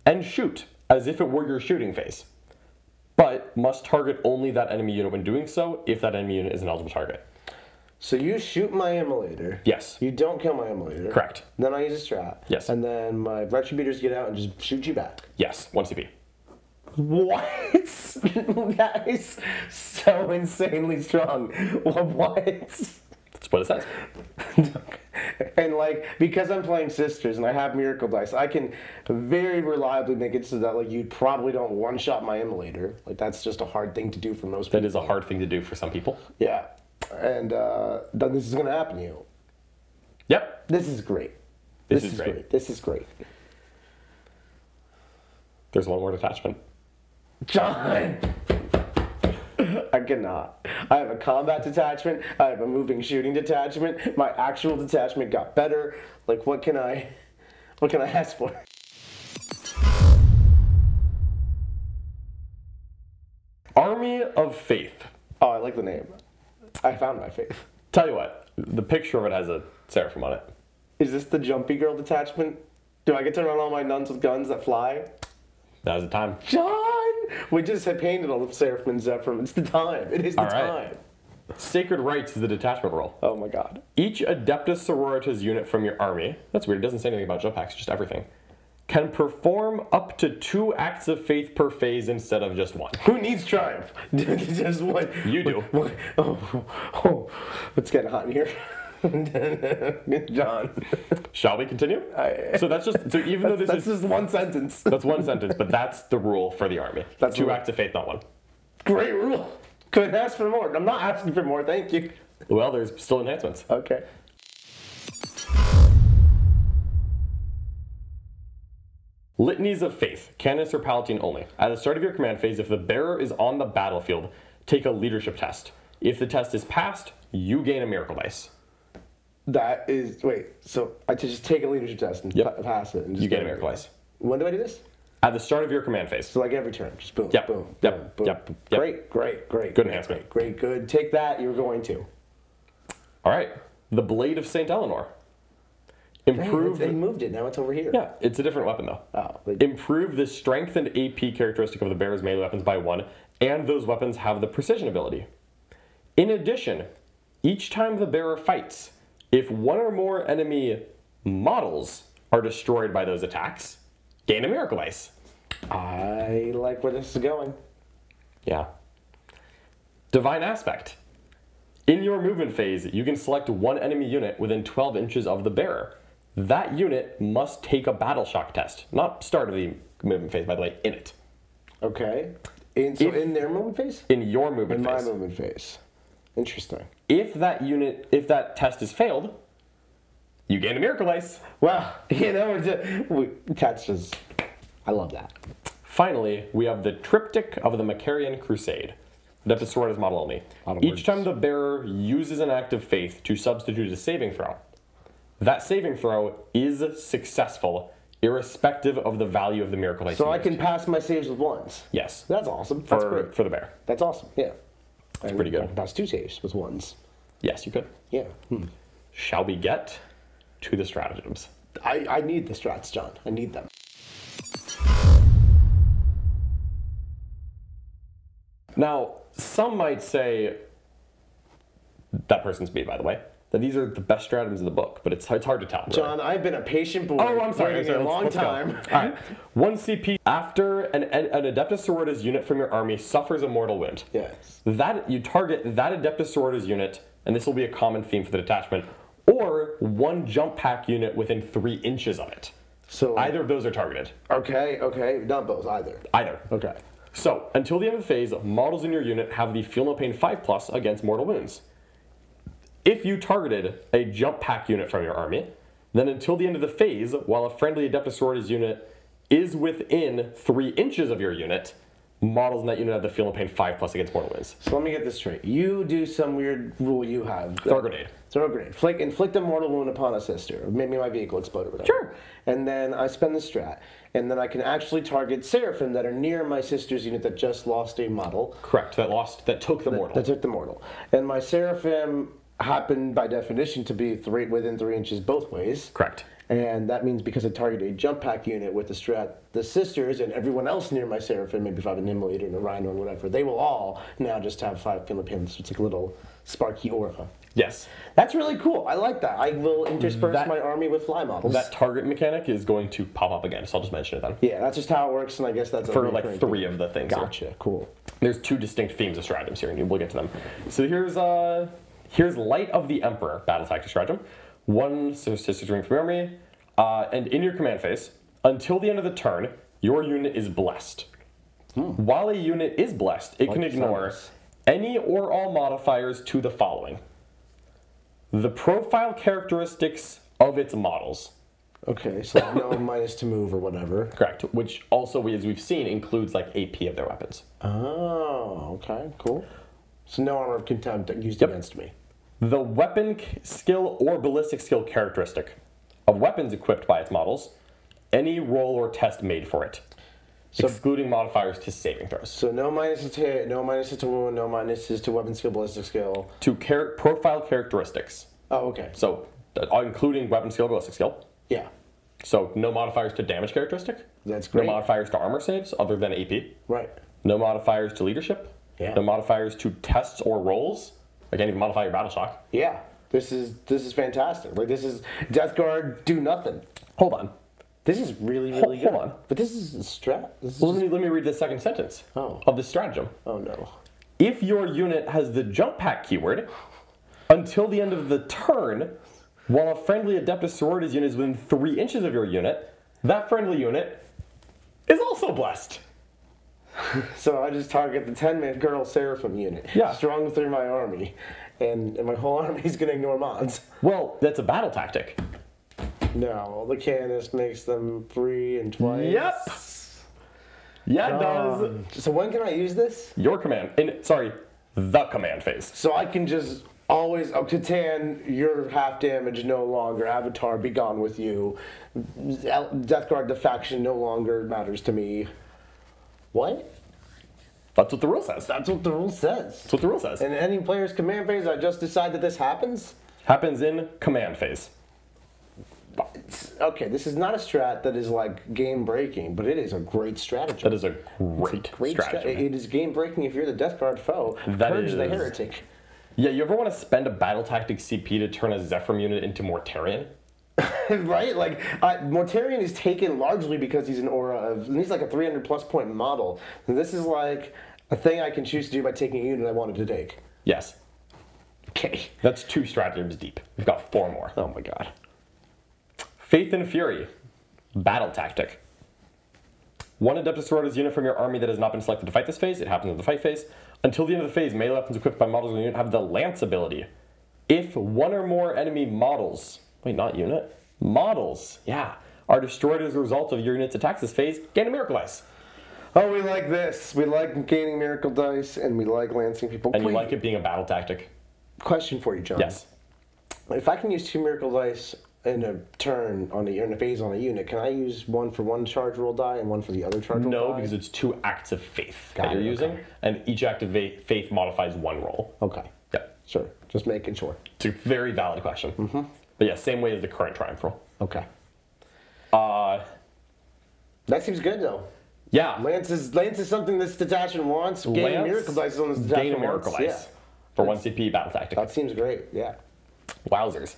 and shoot as if it were your shooting phase, but must target only that enemy unit when doing so if that enemy unit is an eligible target. So you shoot my immolator. Yes. You don't kill my immolator. Correct. Then I use a strat. Yes. And then my retributors get out and just shoot you back. Yes, 1 CP. What? That is so insanely strong. What? That's what it says. And like, because I'm playing Sisters and I have Miracle Dice, I can very reliably make it so that like you probably don't one-shot my immolator. Like that's just a hard thing to do for most people. That is a hard thing to do for some people. Yeah. And then this is going to happen to you. Yep. This is great. This is great. This is great. There's 1 more detachment. John! I cannot. I have a combat detachment. I have a moving shooting detachment. My actual detachment got better. Like, what can I ask for? Army of Faith. Oh, I like the name. I found my faith. Tell you what, the picture of it has a seraphim on it. Is this the Jumpy Girl detachment? Do I get to run all my nuns with guns that fly? That was the time. John! We just had painted all the Seraphim and Zephyr. It's the time. It is the time. Sacred Rites is the detachment roll. Oh my god. Each Adepta Sororitas unit from your army, that's weird, it doesn't say anything about jump packs, just everything, can perform up to 2 acts of faith per phase instead of just 1. Who needs triumph? Just one. You do. Oh, it's getting hot in here. John. Shall we continue? So that's just, so even though that's just one sentence. That's 1 sentence, but that's the rule for the army. That's 2 acts of faith, not 1. Great rule. Couldn't ask for more. I'm not asking for more, thank you. Well, there's still enhancements. Okay. Litanies of Faith, Canis or Palatine only. At the start of your command phase, if the bearer is on the battlefield, take a leadership test. If the test is passed, you gain a miracle dice. That is, wait, so I just take a leadership test and pass it. And just you get a miracle dice. When do I do this? At the start of your command phase. So like every turn, just boom, Yep. boom, Yep. boom, Yep. boom. Yep. Great. Good enhancement. Great, good. Take that, you were going to. All right. The Blade of St. Eleanor. Improve. They moved it, now it's over here. Yeah, it's a different weapon though. Oh, Improve the strength and AP characteristic of the bearer's melee weapons by 1, and those weapons have the precision ability. In addition, each time the bearer fights, if 1 or more enemy models are destroyed by those attacks, gain a miracle dice. I like where this is going. Yeah. Divine Aspect. In your movement phase, you can select 1 enemy unit within 12 inches of the bearer. That unit must take a battle shock test. Not start of the movement phase, by the way, in it. Okay. In their movement phase? In your movement In phase. my movement phase. Interesting. If that test is failed, you gain a Miracle Ice. Well, you know, that's just, I love that. Finally, we have the Triptych of the Macarian Crusade. Adepta Sororitas model only. Each time the bearer uses an act of faith to substitute a saving throw, that saving throw is successful, irrespective of the value of the Miracle Ice. So I can pass my saves with ones? Yes. That's awesome. That's great. For the bear. That's awesome, yeah. It's pretty good. I can pass 2 saves with ones. Yes, you could. Yeah. Shall we get to the stratagems? I need the strats, John. I need them. Now, some might say, that person's me, by the way, that these are the best stratagems in the book, but it's hard to tell. Really. John, I've been a patient boy. Oh, I'm sorry. Waiting a long time. All right. 1 CP after an Adepta Sororitas unit from your army suffers a mortal wound. Yes. You target that Adepta Sororitas unit, and this will be a common theme for the detachment, or 1 jump pack unit within 3 inches of it. So Either of those are targeted. Okay. Not both, either. Either. Okay. So, until the end of the phase, models in your unit have the Feel No Pain 5+ against mortal wounds. If you targeted a jump pack unit from your army, then until the end of the phase, while a friendly Adepta Sororitas unit is within 3 inches of your unit, models in that unit have the Feel No Pain 5+ against mortal wounds. So let me get this straight. You do some weird rule you have. Throw a grenade. Throw a grenade. Inflict a mortal wound upon a sister. Maybe my vehicle exploded or whatever. Sure. And then I spend the strat. And then I can actually target Seraphim that are near my sister's unit that just lost a model. Correct. That took the mortal. That took the mortal. And my Seraphim happen by definition to be within 3 inches both ways. Correct. And that means because I target a jump pack unit with the strat, the sisters and everyone else near my Seraphim, maybe if I have an Immolator and a Rhino or whatever, they will all now just have 5 Philippines. It's like a little sparky aura. Yes. That's really cool. I like that. I will intersperse my army with fly models. That target mechanic is going to pop up again, so I'll just mention it then. Yeah, that's just how it works, and I guess that's For like 3 of the things. Gotcha. Here. Cool. There's 2 distinct themes of stratagems here, and we'll get to them. So here's Light of the Emperor battle tactic stratagem. 1 statistic ring from your army, and in your command phase, until the end of the turn, your unit is blessed. While a unit is blessed, it can ignore any or all modifiers to the following: the profile characteristics of its models. Okay, so like no minus to move or whatever. Correct, which also, as we've seen, includes like AP of their weapons. Oh, okay, cool. So no armor of contempt used against me. The weapon skill or ballistic skill characteristic of weapons equipped by its models, any roll or test made for it, excluding modifiers to saving throws. So no minuses to hit, no minuses to wound, no minuses to weapon skill, ballistic skill. To profile characteristics. Oh, okay. So, including weapon skill, ballistic skill. Yeah. So, no modifiers to damage characteristic. That's great. No modifiers to armor saves other than AP. Right. No modifiers to leadership. Yeah. No modifiers to tests or rolls. I can't even modify your battle shock. Yeah. This is fantastic. Like, this is Death Guard do nothing. Hold on. This is really good. Hold on. But this is a strat. This is Let me read the second sentence of this stratagem. Oh no. If your unit has the jump pack keyword, until the end of the turn, while a friendly Adepta Sororitas unit is within 3 inches of your unit, that friendly unit is also blessed. So I just target the 10-man girl Seraphim unit. Yeah. Strung through my army. And my whole army's gonna ignore mods. Well, that's a battle tactic. No, the canist makes them 3 and twice. Yep. Yeah, it does. So when can I use this? Your command. The command phase. So I can just always, Catan, you're half damage no longer. Avatar, be gone with you. Death Guard, the faction, no longer matters to me. What? That's what the rule says. That's what the rule says. That's what the rule says. In any player's command phase, I just decide that this happens? Happens in command phase. Okay, this is not a strat that is like game breaking, but it is a great strategy. That is a great strategy. It is game breaking if you're the Death Guard foe. Purge the heretic. Yeah, you ever want to spend a battle tactic CP to turn a Zephyr unit into Mortarion? Right? Like, Mortarion is taken largely because he's an aura of, and he's like a 300+ point model. And this is like a thing I can choose to do by taking a unit I wanted to take. Yes. Okay. That's 2 stratagems deep. We've got 4 more. Oh my god. Faith and Fury. Battle tactic. One Adepta Sororitas unit from your army that has not been selected to fight this phase, it happens in the fight phase. Until the end of the phase, melee weapons equipped by models of the unit have the Lance ability. If one or more enemy models, wait, not unit, models, yeah, are destroyed as a result of your unit's attacks this phase, gain a miracle dice. Oh, we like this. We like gaining miracle dice, and we like lancing people. And you like it being a battle tactic. Question for you, John. Yes. If I can use 2 miracle dice in a turn in a phase on a unit, can I use one for one charge roll die and one for the other charge roll die? No, because it's 2 acts of faith that you're using, and each act of faith modifies 1 roll. Okay. Yep. Sure. Just making sure. It's a very valid question. Mm-hmm. But yeah, same way as the current triumph roll. Okay. That seems good though. Yeah. Lance is something this detachment wants. Gaining miracle dice on this detachment. Gain a miracle dice for 1 CP battle tactic. That seems great. Yeah. Wowzers.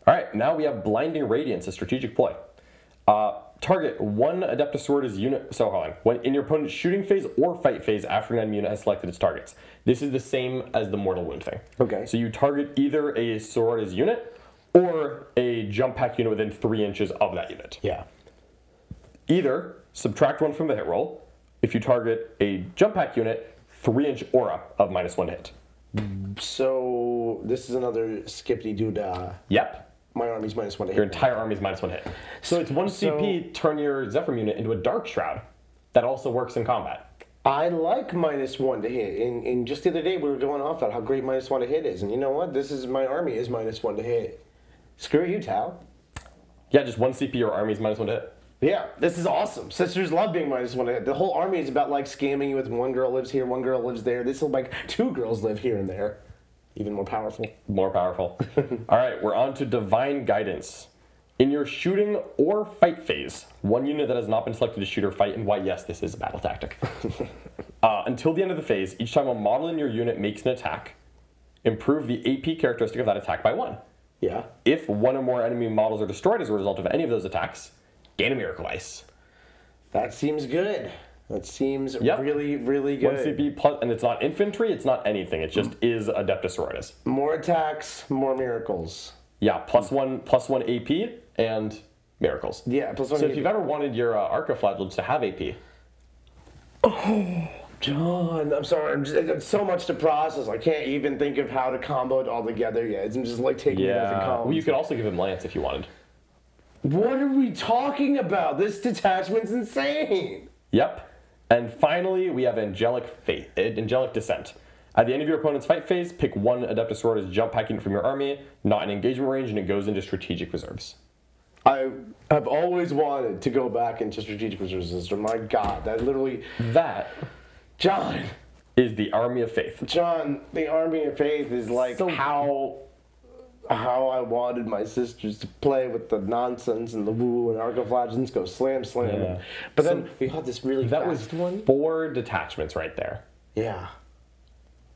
All right, now we have Blinding Radiance, a strategic ploy. Target 1 Adepta Sororitas unit. So hold on. When in your opponent's shooting phase or fight phase after an enemy unit has selected its targets. This is the same as the mortal wound thing. Okay. So you target either a Sororitas unit or a jump pack unit within 3 inches of that unit. Yeah. Either subtract 1 from the hit roll. If you target a jump pack unit, 3-inch aura of -1 to hit. So this is another skippity doodah. Yep. My army's -1 to hit. Your entire army's -1 hit. So it's 1 CP, turn your Zephyr unit into a Dark Shroud. That also works in combat. I like -1 to hit. And just the other day we were going off about how great -1 to hit is. And you know what? My army is -1 to hit. Screw you, Tao. Yeah, just 1 CP, your army's -1 to hit. Yeah, this is awesome. Sisters love being -1 to hit. The whole army is about like scamming you with one girl lives here, one girl lives there. This will like 2 girls live here and there. Even more powerful. More powerful. All right, we're on to Divine Guidance. In your shooting or fight phase, 1 unit that has not been selected to shoot or fight, and why, yes, this is a battle tactic. Until the end of the phase, each time a model in your unit makes an attack, improve the AP characteristic of that attack by 1. Yeah. If 1 or more enemy models are destroyed as a result of any of those attacks, gain a miracle dice. That seems good. That seems really, really good. 1 CP plus, and it's not infantry, it's not anything, it just is Adepta Sororitas. More attacks, more miracles. Yeah, plus one AP and miracles. Yeah, +1 So AP. if you've ever wanted your Arcaflagellants to have AP. Oh, John, I'm sorry. It's so much to process. I can't even think of how to combo it all together yet. It's just like taking it as it comes. Well, you could also give him Lance if you wanted. What are we talking about? This detachment's insane. Yep. And finally, we have Angelic Descent. At the end of your opponent's fight phase, pick 1 Adepta Sororitas jump pack unit from your army, not in engagement range, and it goes into strategic reserves. I have always wanted to go back into strategic reserve system. My God, that literally... That John is the Army of Faith. John, the Army of Faith is like how I wanted my sisters to play with the nonsense and the woo and Arcaflagellants go slam. Yeah. But then we had this really That fast was one. 4 detachments right there. Yeah.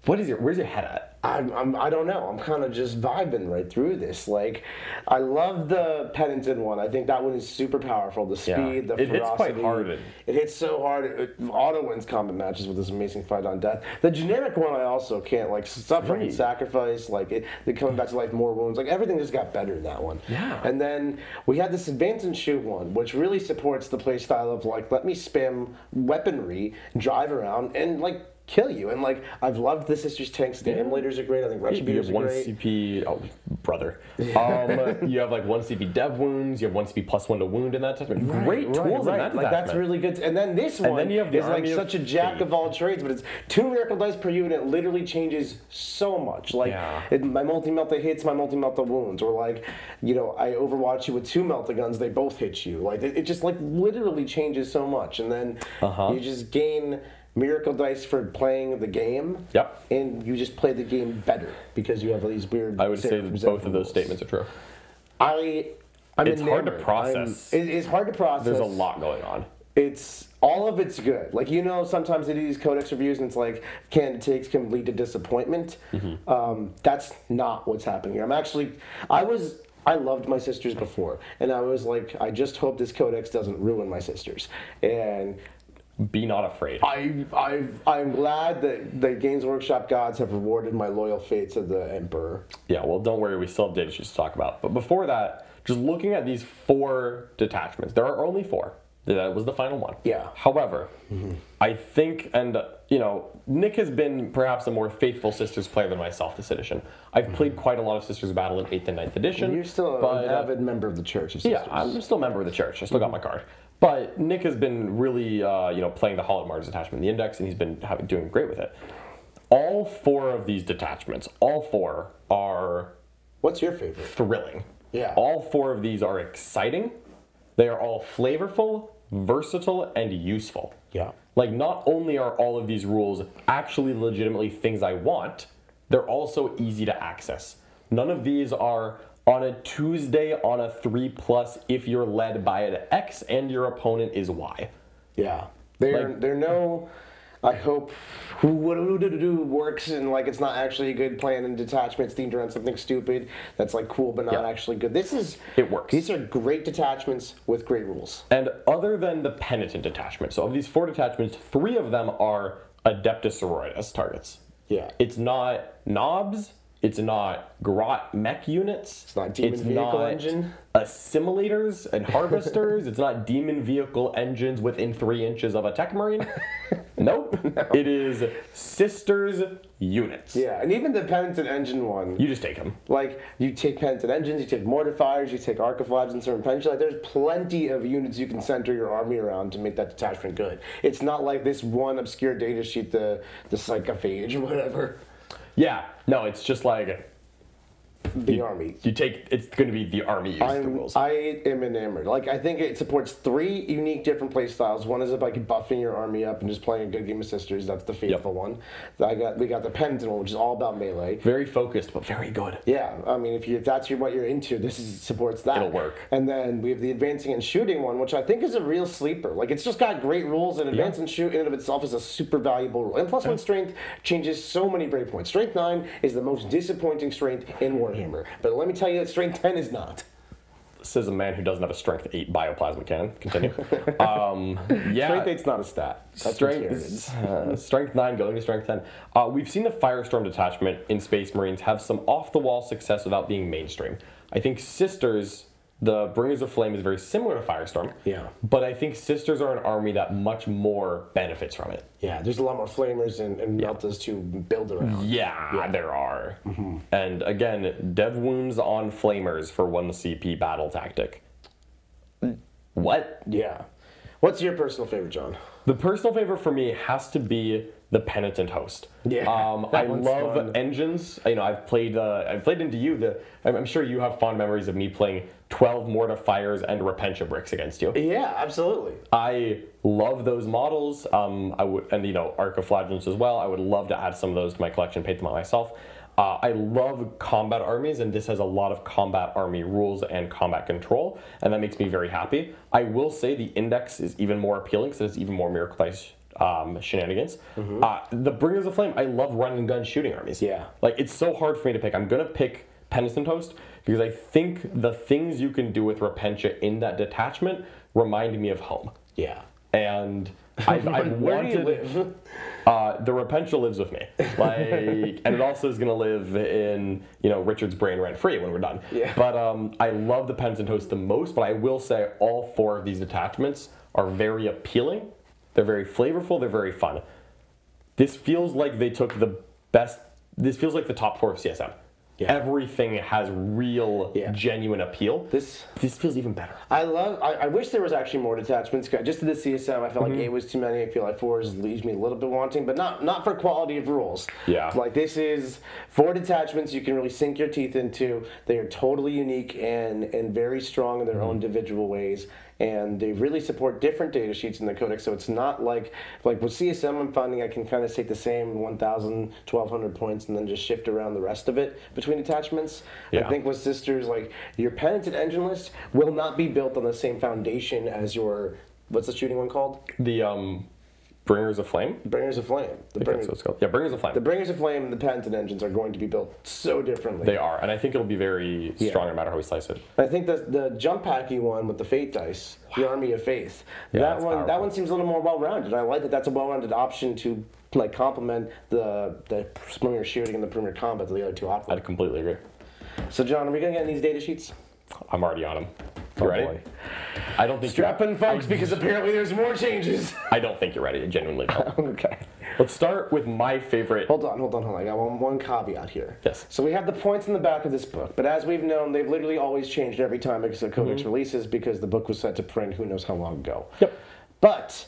Where's your head at? I don't know. I'm kind of just vibing right through this. Like, I love the Penitent one. I think that one is super powerful. The speed, the ferocity. It hits quite hard. It hits so hard. It auto wins combat matches with this amazing fight on death. The generic one I also can't, like, suffering and sacrifice. Like, it coming back to life, more wounds. Like, everything just got better in that one. Yeah. And then we had this advance and shoot one, which really supports the play style of, like, let me spam weaponry, drive around, and, like, kill you. And like, I've loved the Sisters tanks. The emulators are great. I think Retributors are great. You have 1 CP, oh brother. You have like 1 CP dev wounds. You have 1 CP +1 to wound in that attachment. Great tools in that like that's really good. And then this one then you have the is like Army of such a jack of all trades, but it's 2 miracle dice per unit. It literally changes so much. Like my multi-melta hits, my multi-melta wounds, or like, you know, I overwatch you with 2 melta guns. They both hit you. Like it just like literally changes so much. And then you just gain miracle dice for playing the game. Yep. And you just play the game better because you have these weird... I would say that both of those statements are true. It's hard to process. It's hard to process. There's a lot going on. All of it's good. Like, you know, sometimes they do these Codex reviews and it's like, candid takes can lead to disappointment. That's not what's happening here. I loved my sisters before, and I was like, I just hope this Codex doesn't ruin my sisters. And be not afraid. I'm glad that the Games Workshop gods have rewarded my loyal fates of the Emperor. Yeah, well, don't worry, we still have Datasheets to talk about. But before that, just looking at these 4 detachments, there are only 4. That was the final one. Yeah. However, I think, and Nick has been perhaps a more faithful Sisters player than myself this edition. I've played quite a lot of Sisters Battle in 8th and 9th edition. You're still an avid member of the Church of Sisters. Yeah, I'm still a member of the Church. I still got my card. But Nick has been really, playing the Hallowed Martyrs detachment in the Index, and he's been doing great with it. All 4 of these detachments, all 4 are... What's your favorite? Thrilling. Yeah. All 4 of these are exciting. They are all flavorful, versatile, and useful. Yeah. Like, not only are all of these rules actually legitimately things I want, they're also easy to access. None of these are on a Tuesday on a 3+ if you're led by an X and your opponent is Y. Yeah. They're no... I hope who works and like it's not actually a good plan and detachments themed around something stupid that's like cool but not actually good. It works. These are great detachments with great rules. And other than the Penitent detachment, so of these 4 detachments, 3 of them are Adepta Sororitas targets. Yeah. It's not knobs. It's not Grot mech units. It's not demon vehicle engine. Assimilators and harvesters. It's not demon vehicle engines within 3 inches of a tech marine. Nope. No. It is Sisters units. Yeah, and even the Penitent engine one. You just take them. Like, you take Penitent engines, you take mortifiers, you take arcoflagellants and repentance. Like, there's plenty of units you can center your army around to make that detachment good. It's not like this one obscure data sheet, the Psychophage or whatever. Yeah, no, it's just like the army. It's going to be the army use the rules. I am enamored. Like, I think it supports 3 unique different play styles. One is like buffing your army up and just playing a good game of Sisters. That's the faithful one. We got the Penitent one, which is all about melee. Very focused, but very good. Yeah, I mean, if that's what you're into, supports that. It'll work. And then we have the advancing and shooting one, which I think is a real sleeper. Like, it's just got great rules, and advance and shoot in and of itself is a super valuable rule. And +1 strength changes so many brave points. Strength 9 is the most disappointing strength in Warhammer. But let me tell you that Strength 10 is not. Says a man who doesn't have a Strength 8 bioplasma cannon. Continue. Yeah. Strength 8's not a stat. That's Strength 9 going to Strength 10. We've seen the Firestorm detachment in Space Marines have some off-the-wall success without being mainstream. I think Sisters, the Bringers of Flame, is very similar to Firestorm. Yeah. But I think Sisters are an army that much more benefits from it. Yeah, there's a lot more Flamers and Meltas to build around. Yeah, there are. And again, dev wounds on Flamers for 1 CP battle tactic. What? Yeah. What's your personal favorite, John? The personal favorite for me has to be the Penitent host. Yeah, I love engines. I've played into you. I'm sure you have fond memories of me playing 12 mortifiers and repentia bricks against you. Yeah, absolutely. I love those models. Arcoflagellants as well. I would love to add some of those to my collection, paint them out myself. I love combat armies, and this has a lot of combat army rules and combat control, and that makes me very happy. I will say the Index is even more appealing because it's even more Miracle Dice shenanigans. The Bringers of Flame, I love run and gun shooting armies. Yeah. Like, it's so hard for me to pick. I'm going to pick Penitent Host because I think the things you can do with Repentia in that detachment remind me of home. Yeah. And I've Where wanted... do you live? The Repentia lives with me. And it also is going to live in, Richard's brain rent-free when we're done. Yeah. But I love the Penitent Host the most, but I will say all 4 of these detachments are very appealing. They're very flavorful. They're very fun. This feels like they took the best... This feels like the top 4 of CSM. Yeah. Everything has real, genuine appeal. This feels even better. I wish there was actually more detachments. Just to the CSM, I felt like 8 was too many. I feel like 4 leaves me a little bit wanting, but not for quality of rules. Yeah. Like, this is 4 detachments you can really sink your teeth into. They are totally unique and very strong in their own individual ways. And they really support different data sheets in the Codex, so it's not like with CSM, I'm finding I can kind of take the same 1,000, 1,200 points and then just shift around the rest of it between attachments. Yeah. I think with Sisters, like, your Penitent engine list will not be built on the same foundation as your, what's the shooting one called? The Bringers of Flame? Bringers of Flame. That's what it's called. Yeah, Bringers of Flame. The Bringers of Flame and the Penitent engines are going to be built so differently. They are, and I think it'll be very strong no matter how we slice it. I think the jump packy one with the Fate dice, the Army of Faith, that one seems a little more well-rounded. I like that that's a well-rounded option to complement the premier shooting and the premier combat that the other 2 offer. I completely agree. So John, are we going to get in these data sheets? I'm already on them. You ready? Boy. I don't think Strap in, folks, because apparently there's more changes. I don't think you're ready. I genuinely don't. Okay. Let's start with my favorite. Hold on. I got one caveat here. Yes. So we have the points in the back of this book, but as we've known, they've literally always changed every time a Codex releases because the book was set to print who knows how long ago. Yep. But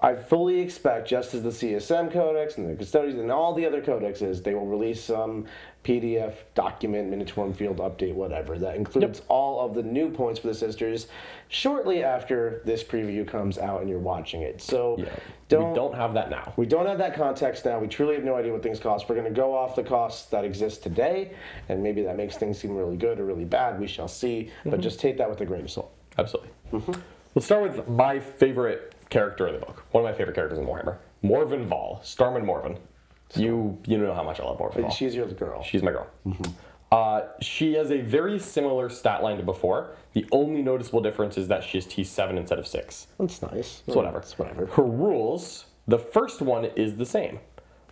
I fully expect, just as the CSM Codex and the Custodians and all the other codexes, they will release some PDF, document, Minotaur field update, whatever. That includes all of the new points for the sisters shortly after this preview comes out and you're watching it. So we don't have that now. We don't have that context now. We truly have no idea what things cost. We're going to go off the costs that exist today, and maybe that makes things seem really good or really bad. We shall see. But just take that with a grain of salt. Absolutely. Let's start with my favorite character in the book. One of my favorite characters in Warhammer. Morven Vahl. Starman Morven. You know how much I love Morven Vahl. She's your girl. She's my girl. She has a very similar stat line to before. The only noticeable difference is that she has T7 instead of 6. That's nice. So whatever. It's whatever. Her rules, the first one is the same.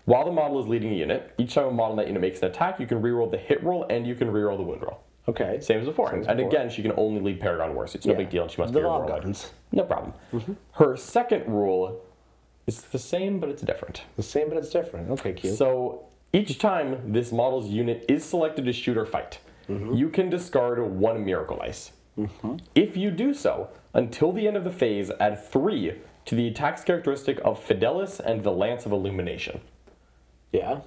While the model is leading a unit, each time a model in that unit makes an attack, you can reroll the hit roll and you can reroll the wound roll. Okay. Same as before. And again, she can only lead Paragon Wars. It's no big deal, and she must be a Vahl warlord. guns. No problem. Her second rule is the same, but it's different. The same, but it's different. Okay, cute. So each time this model's unit is selected to shoot or fight, you can discard one Miracle Dice. If you do so, until the end of the phase, add 3 to the attack's characteristic of Fidelis and the Lance of Illumination. Yeah.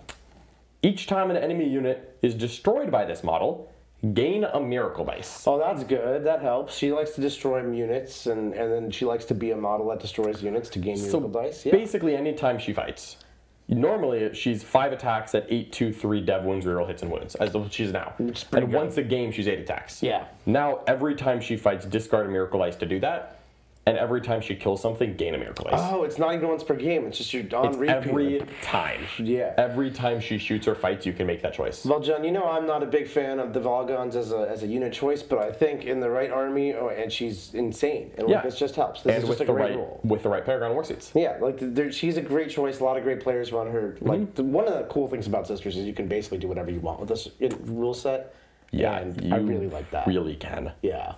Each time an enemy unit is destroyed by this model, gain a Miracle Dice. Oh, that's good. That helps. She likes to destroy units, and then she likes to be a model that destroys units to gain Miracle Dice. Yeah. Basically, anytime she fights, normally she's 5 attacks at 8, 2, 3 dev wounds, reroll hits and wounds, as she's now. And good. once a game, she's 8 attacks. Yeah. Now, every time she fights, discard a Miracle Dice to do that. And every time she kills something, gain a Miracle Dice. Oh, it's not even once per game. It's just you're on repeat. Every time. Yeah. Every time she shoots or fights, you can make that choice. Well, John, you know I'm not a big fan of the Vahl guns as a unit choice, but I think in the right army, and she's insane. And this just helps. This and is with just a the great right role. with the right Paragon War Seats. Yeah, like she's a great choice. A lot of great players run her. Like one of the cool things about Sisters is you can basically do whatever you want with this rule set. Yeah, and I really like that. Really can. Yeah.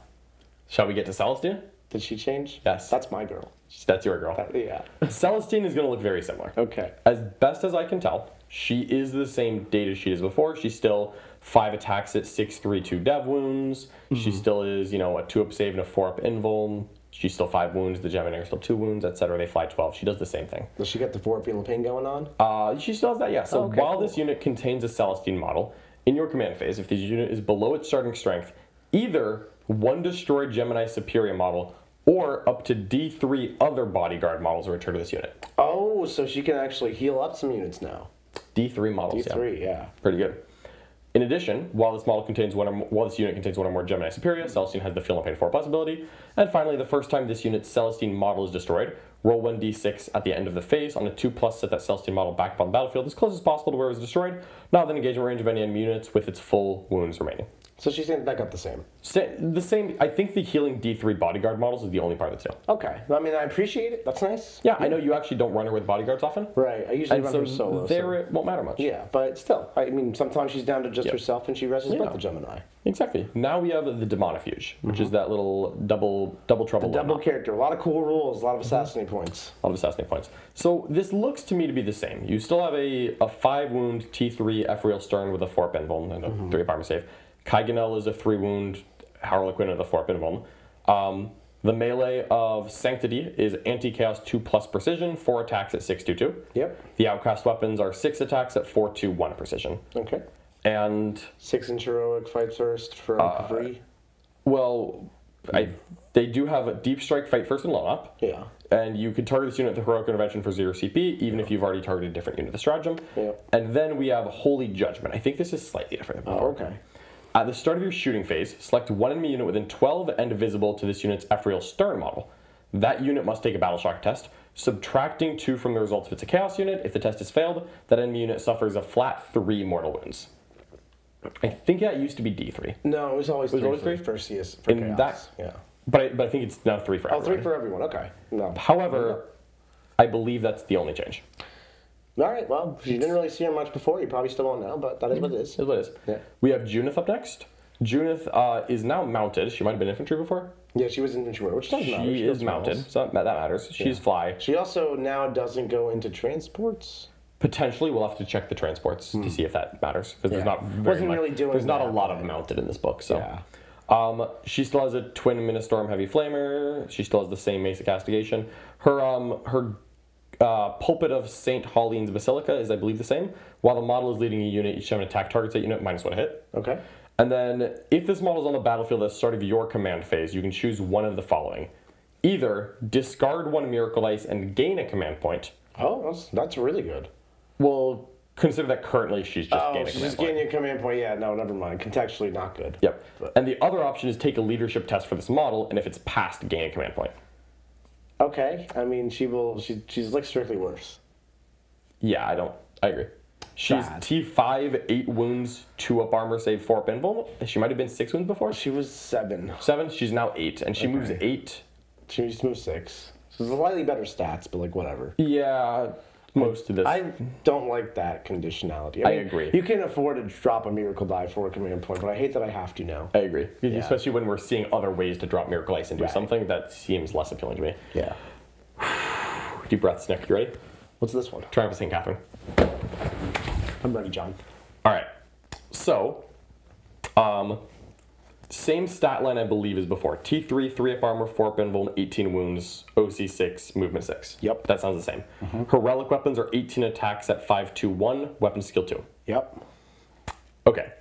Shall we get to Celestine? Did she change? Yes. That's my girl. That's your girl. Yeah. Celestine is going to look very similar. Okay. As best as I can tell, she is the same data sheet as before. She's still 5 attacks at 6, 3, 2 dev wounds. She still is, a 2-up save and a 4-up invuln. She's still 5 wounds. The Gemini are still 2 wounds, etc. They fly 12. She does the same thing. Does she get the 4-up Feel of Pain going on? She still has that, yeah. So while this unit contains a Celestine model, in your command phase, if this unit is below its starting strength, either 1 destroyed Gemini Superior model or up to D3 other bodyguard models are returned to this unit. Oh, so she can actually heal up some units now. D3 models, D3, yeah. Pretty good. In addition, while this unit contains one or more Gemini Superior, Celestine has the Feel and Pain 4 possibility. And finally, the first time this unit's Celestine model is destroyed, roll 1d6 at the end of the phase. On a 2+, set that Celestine model back up on the battlefield as close as possible to where it was destroyed. Not within engagement range of any enemy units with its full wounds remaining. So she's back up the same. The same. I think the healing D3 bodyguard models is the only part that's new. Okay. I mean, I appreciate it. That's nice. Yeah, I know you actually don't run her with bodyguards often. Right. I usually run her solo. There it won't matter much. Yeah, but still. I mean, sometimes she's down to just herself and she rests both the Gemini. Exactly. Now we have the Demonifuge, which is that little double trouble. Double character. A lot of cool rules. A lot of assassinate points. A lot of assassinate points. So this looks to me to be the same. You still have a 5 wound T3 Ephriel Stern with a 4-up invuln and a 3-up armor save. Kaiganel is a 3-wound Harlequin and a 4-up invuln. The melee of Sanctity is Anti-Chaos 2+ precision, 4 attacks at 6/2/2. Yep. The Outcast weapons are 6 attacks at 4/2/1 precision. Okay. And 6-inch heroic fight first for free. Well, they do have a deep strike fight first and low up. Yeah. And you can target this unit with heroic intervention for 0 CP, even if you've already targeted a different unit of the stratagem. Yeah. And then we have Holy Judgment. I think this is slightly different than before. Oh, okay. At the start of your shooting phase, select one enemy unit within 12 and visible to this unit's Ephriel Stern model. That unit must take a Battle Shock test, subtracting 2 from the results if it's a Chaos unit. If the test is failed, that enemy unit suffers a flat 3 mortal wounds. I think that used to be D3. No, it was always 3 for CS. For Chaos. Yeah. But I think it's now 3 for everyone. 3 for everyone. Okay. No. However, I believe that's the only change. All right, well, you didn't really see her much before. You probably still won't now, but that is what it is. Is what it is. Yeah. We have Junith up next. Junith is now mounted. She might have been infantry before. Yeah, she was infantry, which doesn't matter. She is mounted, so that matters. She's fly. She also now doesn't go into transports. Potentially, we'll have to check the transports to see if that matters, because there's not very much. There's not a lot of mounted in this book, so. Yeah. She still has a twin Ministorm Heavy Flamer. She still has the same Mace of Castigation. Her pulpit of St. Hauline's Basilica is, I believe, the same. While the model is leading a unit, each time an attack targets that unit, -1 to hit. Okay. And then, if this model is on the battlefield at the start of your command phase, you can choose one of the following. Either discard 1 Miracle Dice and gain a command point. Oh, that's really good. Well, consider that currently she's just gaining a command she's just point. gaining a command point. Yeah, no, never mind. Contextually not good. Yep. But. And the other option is take a leadership test for this model, and if it's passed, gain a command point. Okay. I mean, she's like strictly worse. Yeah, I agree. She's Bad. T5, 8 wounds, 2 up armor, save 4 up invul. She might have been 6 wounds before. She was 7. 7, she's now 8, and she moves 8. She used to move 6. So slightly better stats, but like whatever. Yeah, most of this. I don't like that conditionality. I mean, agree. You can afford to drop a miracle die for a command point, but I hate that I have to now. I agree. Especially when we're seeing other ways to drop Miracle Ice and do Right. something that seems less appealing to me. Yeah. Deep breaths, Nick. You ready? What's this one? Triumph of St. Catherine. I'm ready, John. All right. So, same stat line I believe as before. T3, 3 up armor, 4 up invul, 18 wounds, OC 6, movement 6. Yep. That sounds the same. Her relic weapons are 18 attacks at 5-2-1, weapon skill 2. Yep. Okay.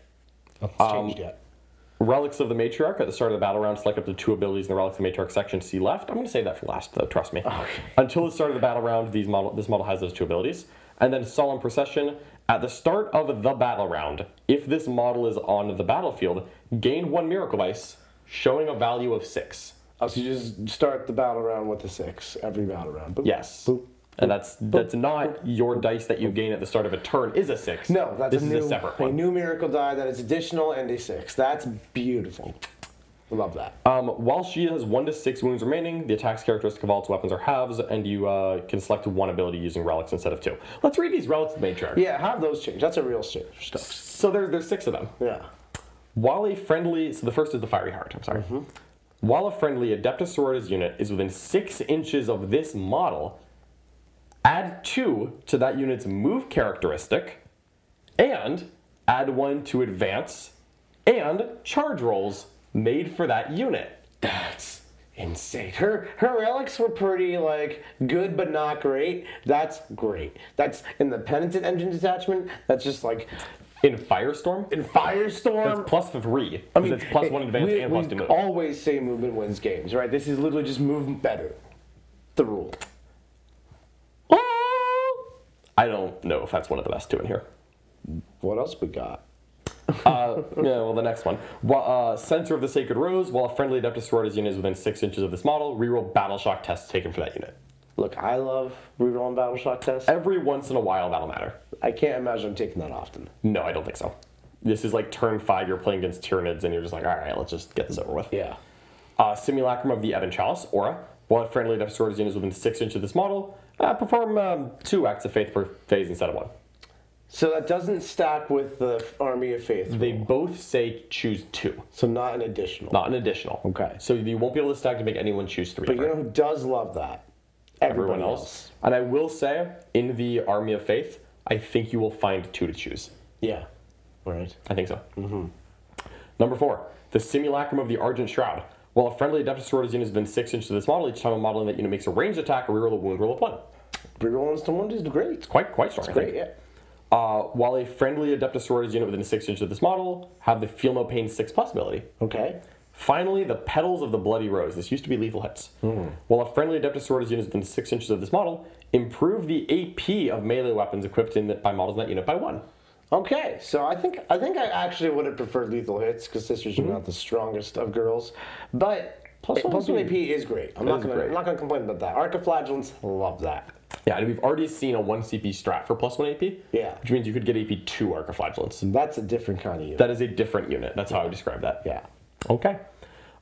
Nothing's changed yet. Relics of the Matriarch. At the start of the battle round, select up to 2 abilities in the Relics of the Matriarch section, see left. I'm going to save that for last, though, trust me. Okay. Until the start of the battle round, this model has those 2 abilities. And then Solemn Procession. At the start of the battle round, if this model is on the battlefield, gain 1 Miracle Dice, showing a value of 6. Oh, so you just start the battle round with a 6 every battle round. Boop, Yes. boop. And that's not your dice that you gain at the start of a turn is a 6. No, that's this is a separate one. A new miracle die that is additional and a 6. That's beautiful. I love that. While she has 1 to 6 wounds remaining, the attack's characteristic of all its weapons are halves, and you can select 1 ability using relics instead of 2. Let's read these relics of the Matriarch. Yeah, have those change. That's a real stuff. So there's 6 of them. Yeah. While a friendly, so the first is the Fiery Heart, I'm sorry. While a friendly Adepta Sororitas unit is within 6 inches of this model, add 2 to that unit's move characteristic, and add 1 to advance, and charge rolls made for that unit. That's insane. Her relics were pretty like good but not great. That's great. That's in the Penitent engine detachment. That's just like In Firestorm, in Firestorm. that's +3. I mean, it's +1 advance and +2 we move. always say movement wins games, right? This is literally just move better. The rule. I don't know if that's one of the best 2 in here. What else we got? The next one. Center of the Sacred Rose. While a friendly Adepta Sororitas unit is within 6 inches of this model, reroll Battle Shock tests taken for that unit. Look, I love rerolling battle shock tests. Every once in a while, that'll matter. I can't imagine I'm taking that often. No, I don't think so. This is like turn 5, you're playing against Tyranids, and you're just like, all right, let's just get this over with. Yeah. Simulacrum of the Ebon Chalice, Aura. While a friendly Adepta Sororitas unit is within 6 inches of this model, perform 2 acts of faith per phase instead of 1. So that doesn't stack with the Army of Faith. They both say choose 2. So not an additional. Not an additional. Okay. So you won't be able to stack to make anyone choose 3. But you know who does love that? Everyone else. And I will say, in the Army of Faith, I think you will find 2 to choose. Yeah. Right. I think so. Number 4, the Simulacrum of the Argent Shroud. While a friendly Adepta Sororitas unit has been 6 inches of this model, each time a model in that unit makes a ranged attack, or reroll a wound roll of 1. Rerolling to wound is great. It's quite strong, I think. Great, yeah. While a friendly Adepta Sororitas unit within 6 inches of this model have the Feel No Pain 6+ ability. Okay. Finally, the Petals of the Bloody Rose. This used to be lethal hits. While a friendly Adepta Sororitas unit is within 6 inches of this model, improve the AP of melee weapons equipped by models in that unit by 1. Okay, so I think I actually would have preferred lethal hits because sisters are not the strongest of girls, but plus one AP is great. I'm not gonna complain about that. Archiflagellants, love that. Yeah, and we've already seen a 1 CP strat for +1 AP. Yeah. Which means you could get AP 2 Archiflagellants. That's a different kind of unit. That is a different unit. That's how I would describe that. Yeah. Okay.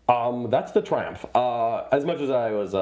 That's the Triumph. As much as I was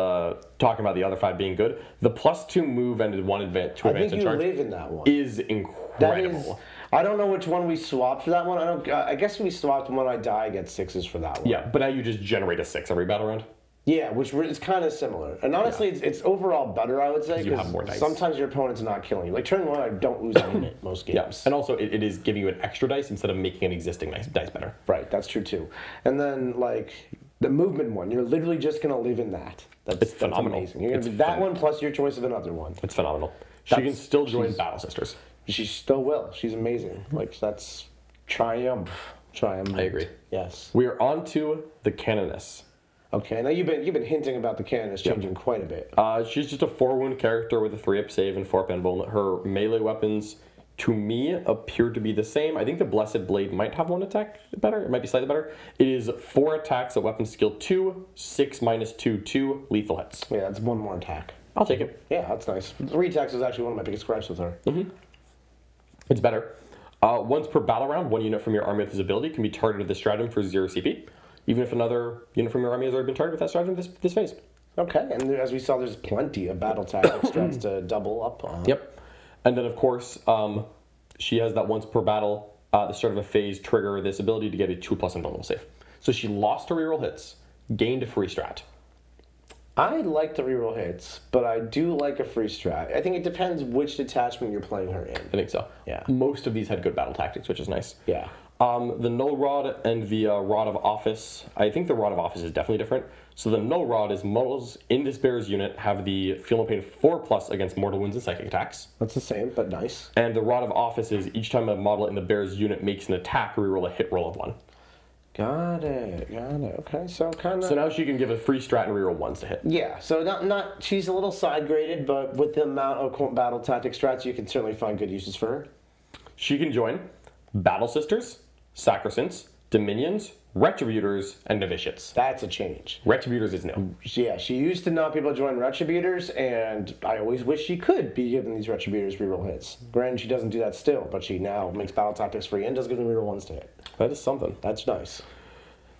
talking about the other 5 being good, the +2 move and 1 advance, 2 advance and charge live in that one. is incredible. I don't know which one we swapped for that one. I guess we swapped when I die, I get 6s for that one. Yeah, but now you just generate a 6 every battle round. Yeah, which is kind of similar. And honestly, it's overall better, I would say. You have more dice. Sometimes your opponent's not killing you. Like turn 1, I don't lose a unit most games. Yeah, and also it is giving you an extra dice instead of making an existing dice better. Right, that's true too. And then like the movement one, you're literally just gonna live in that. It's phenomenal. That's amazing. You're gonna do that one plus your choice of another one. It's phenomenal. She can still join Battle Sisters. She still will. She's amazing. Like that's triumph. Triumph. I agree. Yes. We are on to the Canoness. Okay, now you've been hinting about the Canoness changing quite a bit. She's just a 4-wound character with a 3-up save and 4-up invuln. Her melee weapons, to me, appear to be the same. I think the Blessed Blade might have 1 attack better. It might be slightly better. It is 4 attacks at weapon skill 2, 6 minus 2, 2 lethal hits. Yeah, that's 1 more attack. I'll take it. Yeah, that's nice. 3 attacks is actually one of my biggest gripes with her. It's better. Once per battle round, 1 unit from your army with this ability can be targeted with the stratagem for 0 CP. Even if another unit from your army has already been targeted with that stratagem this phase. Okay, and as we saw, there's plenty of battle tactics strats to double up on. Yep. And then, of course, she has that once per battle, the start of a phase, trigger this ability to get a 2+ invulnerable save. So she lost her reroll hits, gained a free strat. I like the reroll hits, but I do like a free strat. I think it depends which detachment you're playing her in. I think so. Yeah. Most of these had good battle tactics, which is nice. Yeah. The Null Rod and the Rod of Office, I think the Rod of Office is definitely different. So the Null Rod is models in this bear's unit have the Feel No Pain 4+ against mortal wounds and psychic attacks. That's the same, but nice. And the Rod of Office is each time a model in the bear's unit makes an attack, reroll a hit roll of 1. Got it. Okay, so kind of... So now she can give a free strat and reroll 1s to hit. Yeah, so not she's a little side graded, but with the amount of battle tactic strats, you can certainly find good uses for her. She can join Battle Sisters, Sacrosancts, Dominions, Retributors, and Novitiates. That's a change. Retributors is new. Yeah, she used to not be able to join Retributors, and I always wish she could be giving these Retributors reroll hits. Granted, she doesn't do that still, but she now makes battle tactics free and does give them reroll 1s to hit. That is something. That's nice.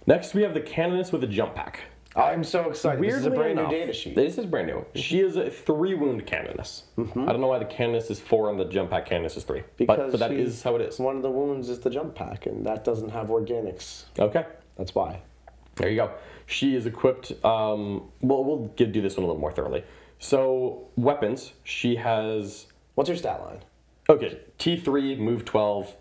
Next, we have the Canoness with a jump pack. I'm so excited. This is a brand new data sheet. This is brand new. She is a 3-wound Canoness. I don't know why the Canoness is 4 and the jump pack Canoness is 3. Because but that is how it is. One of the wounds is the jump pack, and that doesn't have organics. Okay. That's why. There you go. She is equipped, we'll do this one a little more thoroughly. So, weapons, she has... What's her stat line? Okay, T3, move 12,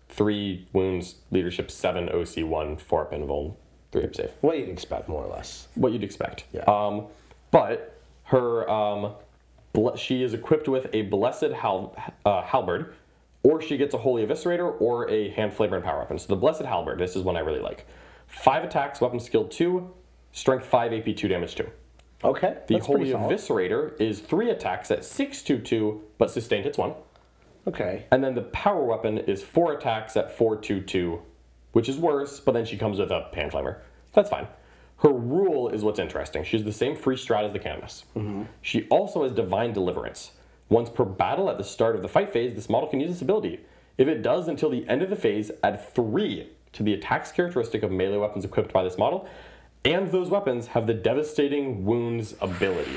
3 wounds, leadership 7, OC 1, 4-up invuln, 3-up save. What you'd expect, more or less. What you'd expect. Yeah. But her, she is equipped with a Blessed Halberd, or she gets a Holy Eviscerator or a Hand Flavor and Power Weapon. So the Blessed Halberd, this is one I really like. 5 attacks, weapon skill 2, strength 5, AP 2, damage 2. Okay. The Holy Eviscerator is 3 attacks at 6/2/2, but sustained hits 1. Okay. And then the Power Weapon is 4 attacks at 4/2/2, which is worse, but then she comes with a Pan Flamer. That's fine. Her rule is what's interesting. She's the same free strat as the Canoness. She also has Divine Deliverance. Once per battle at the start of the fight phase, this model can use this ability. If it does until the end of the phase, add 3 to the attacks characteristic of melee weapons equipped by this model, and those weapons have the Devastating Wounds ability.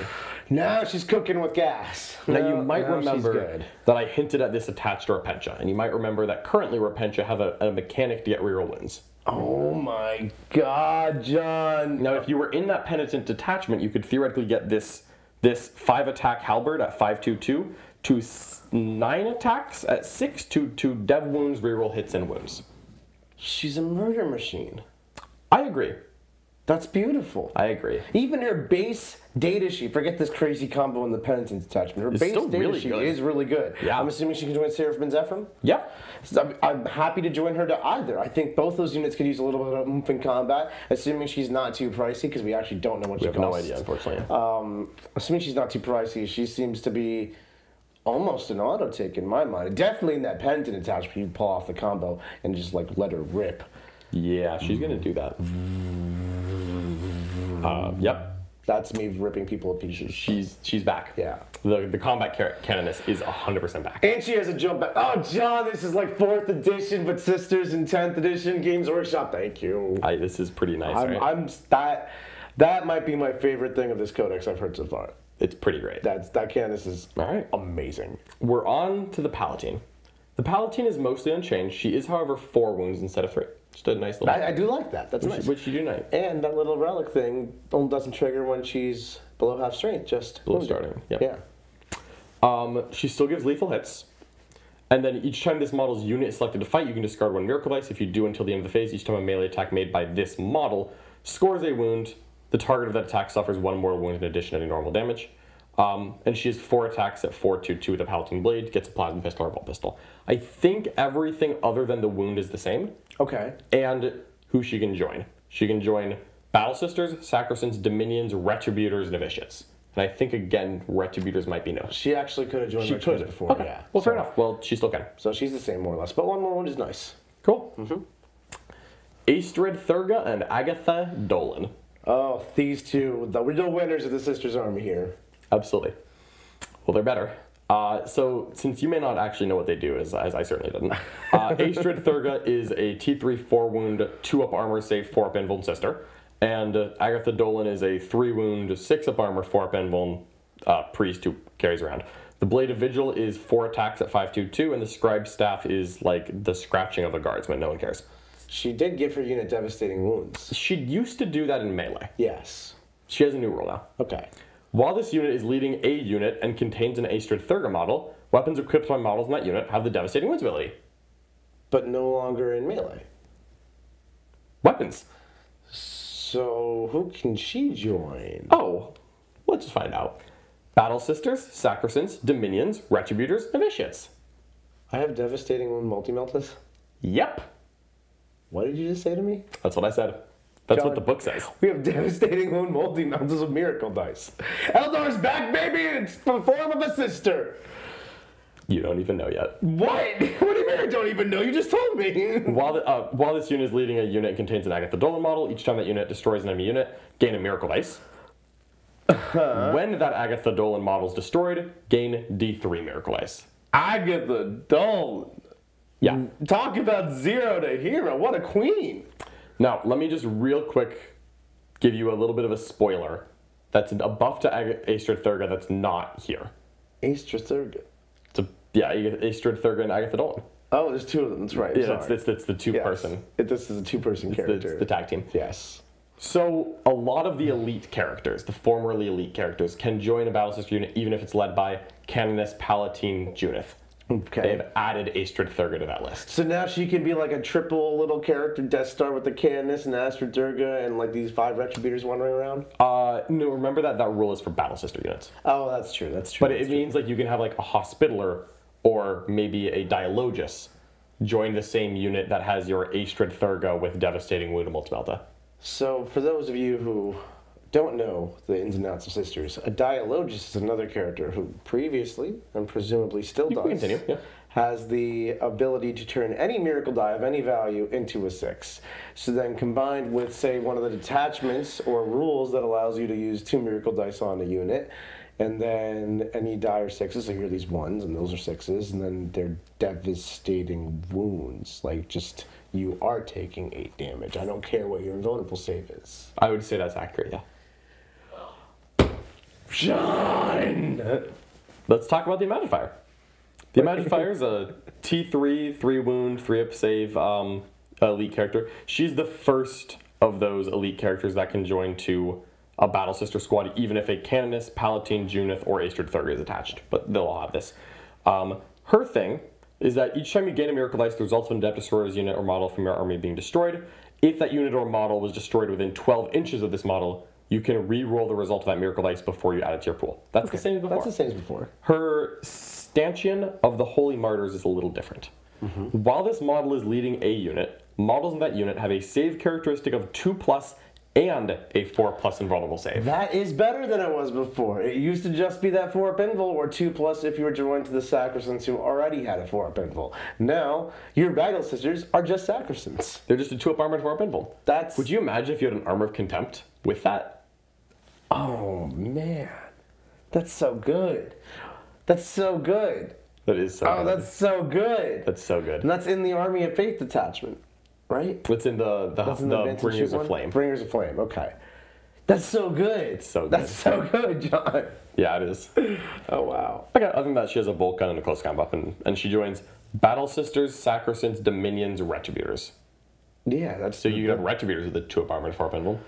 Now she's cooking with gas. Now you might remember that I hinted at this attached to Repentia, and you might remember that currently Repentia have a mechanic to get reroll wins. Oh my god, John. Now if you were in that Penitent detachment, you could theoretically get this 5 attack halberd at 5/2/2 to 9 attacks at 6/2/2 dev wounds, reroll hits, and wounds. She's a murder machine. I agree. That's beautiful. I agree. Even her base data sheet, forget this crazy combo in the Penitent detachment. Her base still data really sheet good. is really good. Yeah. I'm assuming she can join Seraphim and Zephyr? Yeah. So I'm happy to join her to either. I think both those units could use a little bit of oomph in combat, assuming she's not too pricey, because we actually don't know what she costs. We have no idea, unfortunately. Assuming she's not too pricey, she seems to be almost an auto take in my mind. Definitely in that Penitent attachment, you pull off the combo and just like let her rip. Yeah, she's gonna do that. Yep. That's me ripping people to pieces. She's back. Yeah. The combat Canoness is 100% back. And she has a jump back. Oh, John, this is like 4th edition, but Sisters in 10th edition Games Workshop. Thank you. This is pretty nice, right? That might be my favorite thing of this codex I've heard so far. It's pretty great. That Canoness is all right. Amazing. We're on to the Palatine. The Palatine is mostly unchanged. She is, however, 4 wounds instead of 3. Just a nice little... I do like that. That's nice. Which you do nice. And that little relic thing only doesn't trigger when she's below half strength, just Below wounded. starting, Yeah. She still gives lethal hits. And then each time this model's unit is selected to fight, you can discard 1 Miracle Dice. If you do until the end of the phase, each time a melee attack made by this model scores a wound, the target of that attack suffers 1 more wound in addition to any normal damage. And she has 4 attacks at 4/2/2 with a Palatine Blade, gets a Plasma Pistol or a Bolt Pistol. I think everything other than the wound is the same. Okay. And who she can join. She can join Battle Sisters, Sacrosands, Dominions, Retributors, Novitiates. And I think, again, Retributors might be no. She actually could have joined Retributors before, Okay. yeah. Well, fair enough. Well, she still can. So she's the same, more or less. But 1 more wound is nice. Cool. Astrid Thurga and Agatha Dolan. Oh, these two, the real winners of the Sisters Army here. Absolutely. Well, they're better. So, since you may not actually know what they do, as I certainly didn't, Astrid Thurga is a T3 4 wound, 2-up armor, save, 4-up invuln sister. And Agatha Dolan is a 3 wound, 6-up armor, 4-up invuln priest who carries around. The Blade of Vigil is 4 attacks at 5/2/2, and the Scribe Staff is like the scratching of a guardsman. No one cares. She did give her unit devastating wounds. She used to do that in melee. Yes. She has a new rule now. Okay. While this unit is leading a unit and contains an Astrid Thurga model, weapons equipped by models in that unit have the devastating wounds ability. But no longer in melee. Weapons. So who can she join? Oh, let's just find out. Battle Sisters, Sacrosands, Dominions, Retributors, Novitiates. I have devastating wound multi-meltas. Yep. What did you just say to me? That's what I said. That's John, what the book says. We have devastating wound multi-meltas of miracle dice. Eldar's back, baby! It's the form of a sister! You don't even know yet. What? What do you mean I don't even know? You just told me! While this unit is leading a unit and contains an Agatha Dolan model, each time that unit destroys an enemy unit, gain a miracle dice. When that Agatha Dolan model is destroyed, gain D3 miracle dice. Agatha Dolan. Yeah. Talk about 0 to hero. What a queen! Now, let me just real quick give you a little bit of a spoiler. That's a buff to Astrid Thurga that's not here. Astrid Thurga. Yeah, Astrid Thurga and Agatha Dolan. Oh, there's 2 of them. That's right. Yeah, that's the 2-person. This is a 2-person character. It's the tag team. Yes. So, a lot of the elite characters, the formerly elite characters, can join a Battle Sister unit even if it's led by Canoness Palatine Junith. Okay. They've added Astrid Thurga to that list. So now she can be like a triple little character, Death Star with the Canoness and Astrid Thurga and like these 5 Retributors wandering around? No, remember that rule is for Battle Sister units. Oh, that's true. That's true. But it means like you can have like a Hospitaller or maybe a Dialogus join the same unit that has your Astrid Thurga with Devastating Wound and Multimelta. So for those of you who don't know the ins and outs of Sisters, a Dialogus is another character who previously, and presumably still does, continue, yeah. has the ability to turn any miracle die of any value into a 6. So then combined with, say, one of the detachments or rules that allows you to use 2 miracle dice on a unit, and then any die are 6s, so here are these 1s, and those are 6s, and then they're devastating wounds. Like, just, you are taking 8 damage. I don't care what your invulnerable save is. I would say that's accurate, yeah. Shine! Let's talk about the Imagifier. The Imagifier is a T3, 3 wound, 3-up save elite character. She's the first of those elite characters that can join to a Battle Sister squad, even if a Canoness, Palatine, Junith, or Astrid Thurga is attached. But they'll all have this. Her thing is that each time you gain a Miracle Dice, the results of an Adepta Sororitas unit or model from your army being destroyed, if that unit or model was destroyed within 12 inches of this model, you can re-roll the result of that Miracle Dice before you add it to your pool. That's the same as before. That's the same as before. Her stanchion of the Holy Martyrs is a little different. While this model is leading a unit, models in that unit have a save characteristic of 2+ and a 4+ invulnerable save. That is better than it was before. It used to just be that 4-up invul or 2+ if you were joined to the Sacrosands who already had a 4-up invul. Now, your Battle Sisters are just Sacrosands. They're just a 2-up armored 4-up invul. That's... Would you imagine if you had an Armor of Contempt with that? Oh, man. That's so good. That's so good. That is so Oh, good. that's so good. That's so good. And that's in the Army of Faith detachment, right? What's in the Vintage Bringers of one? Flame? Bringers of Flame, okay. That's so good. It's so good. That's so good, John. Yeah, it is. Oh, wow. Okay, other than that, she has a bolt gun and a close combat weapon, and she joins Battle Sisters, Sacrosancts, Dominions, Retributors. Yeah, that's So you have Retributors with the 2-up armor and 4-up emblem.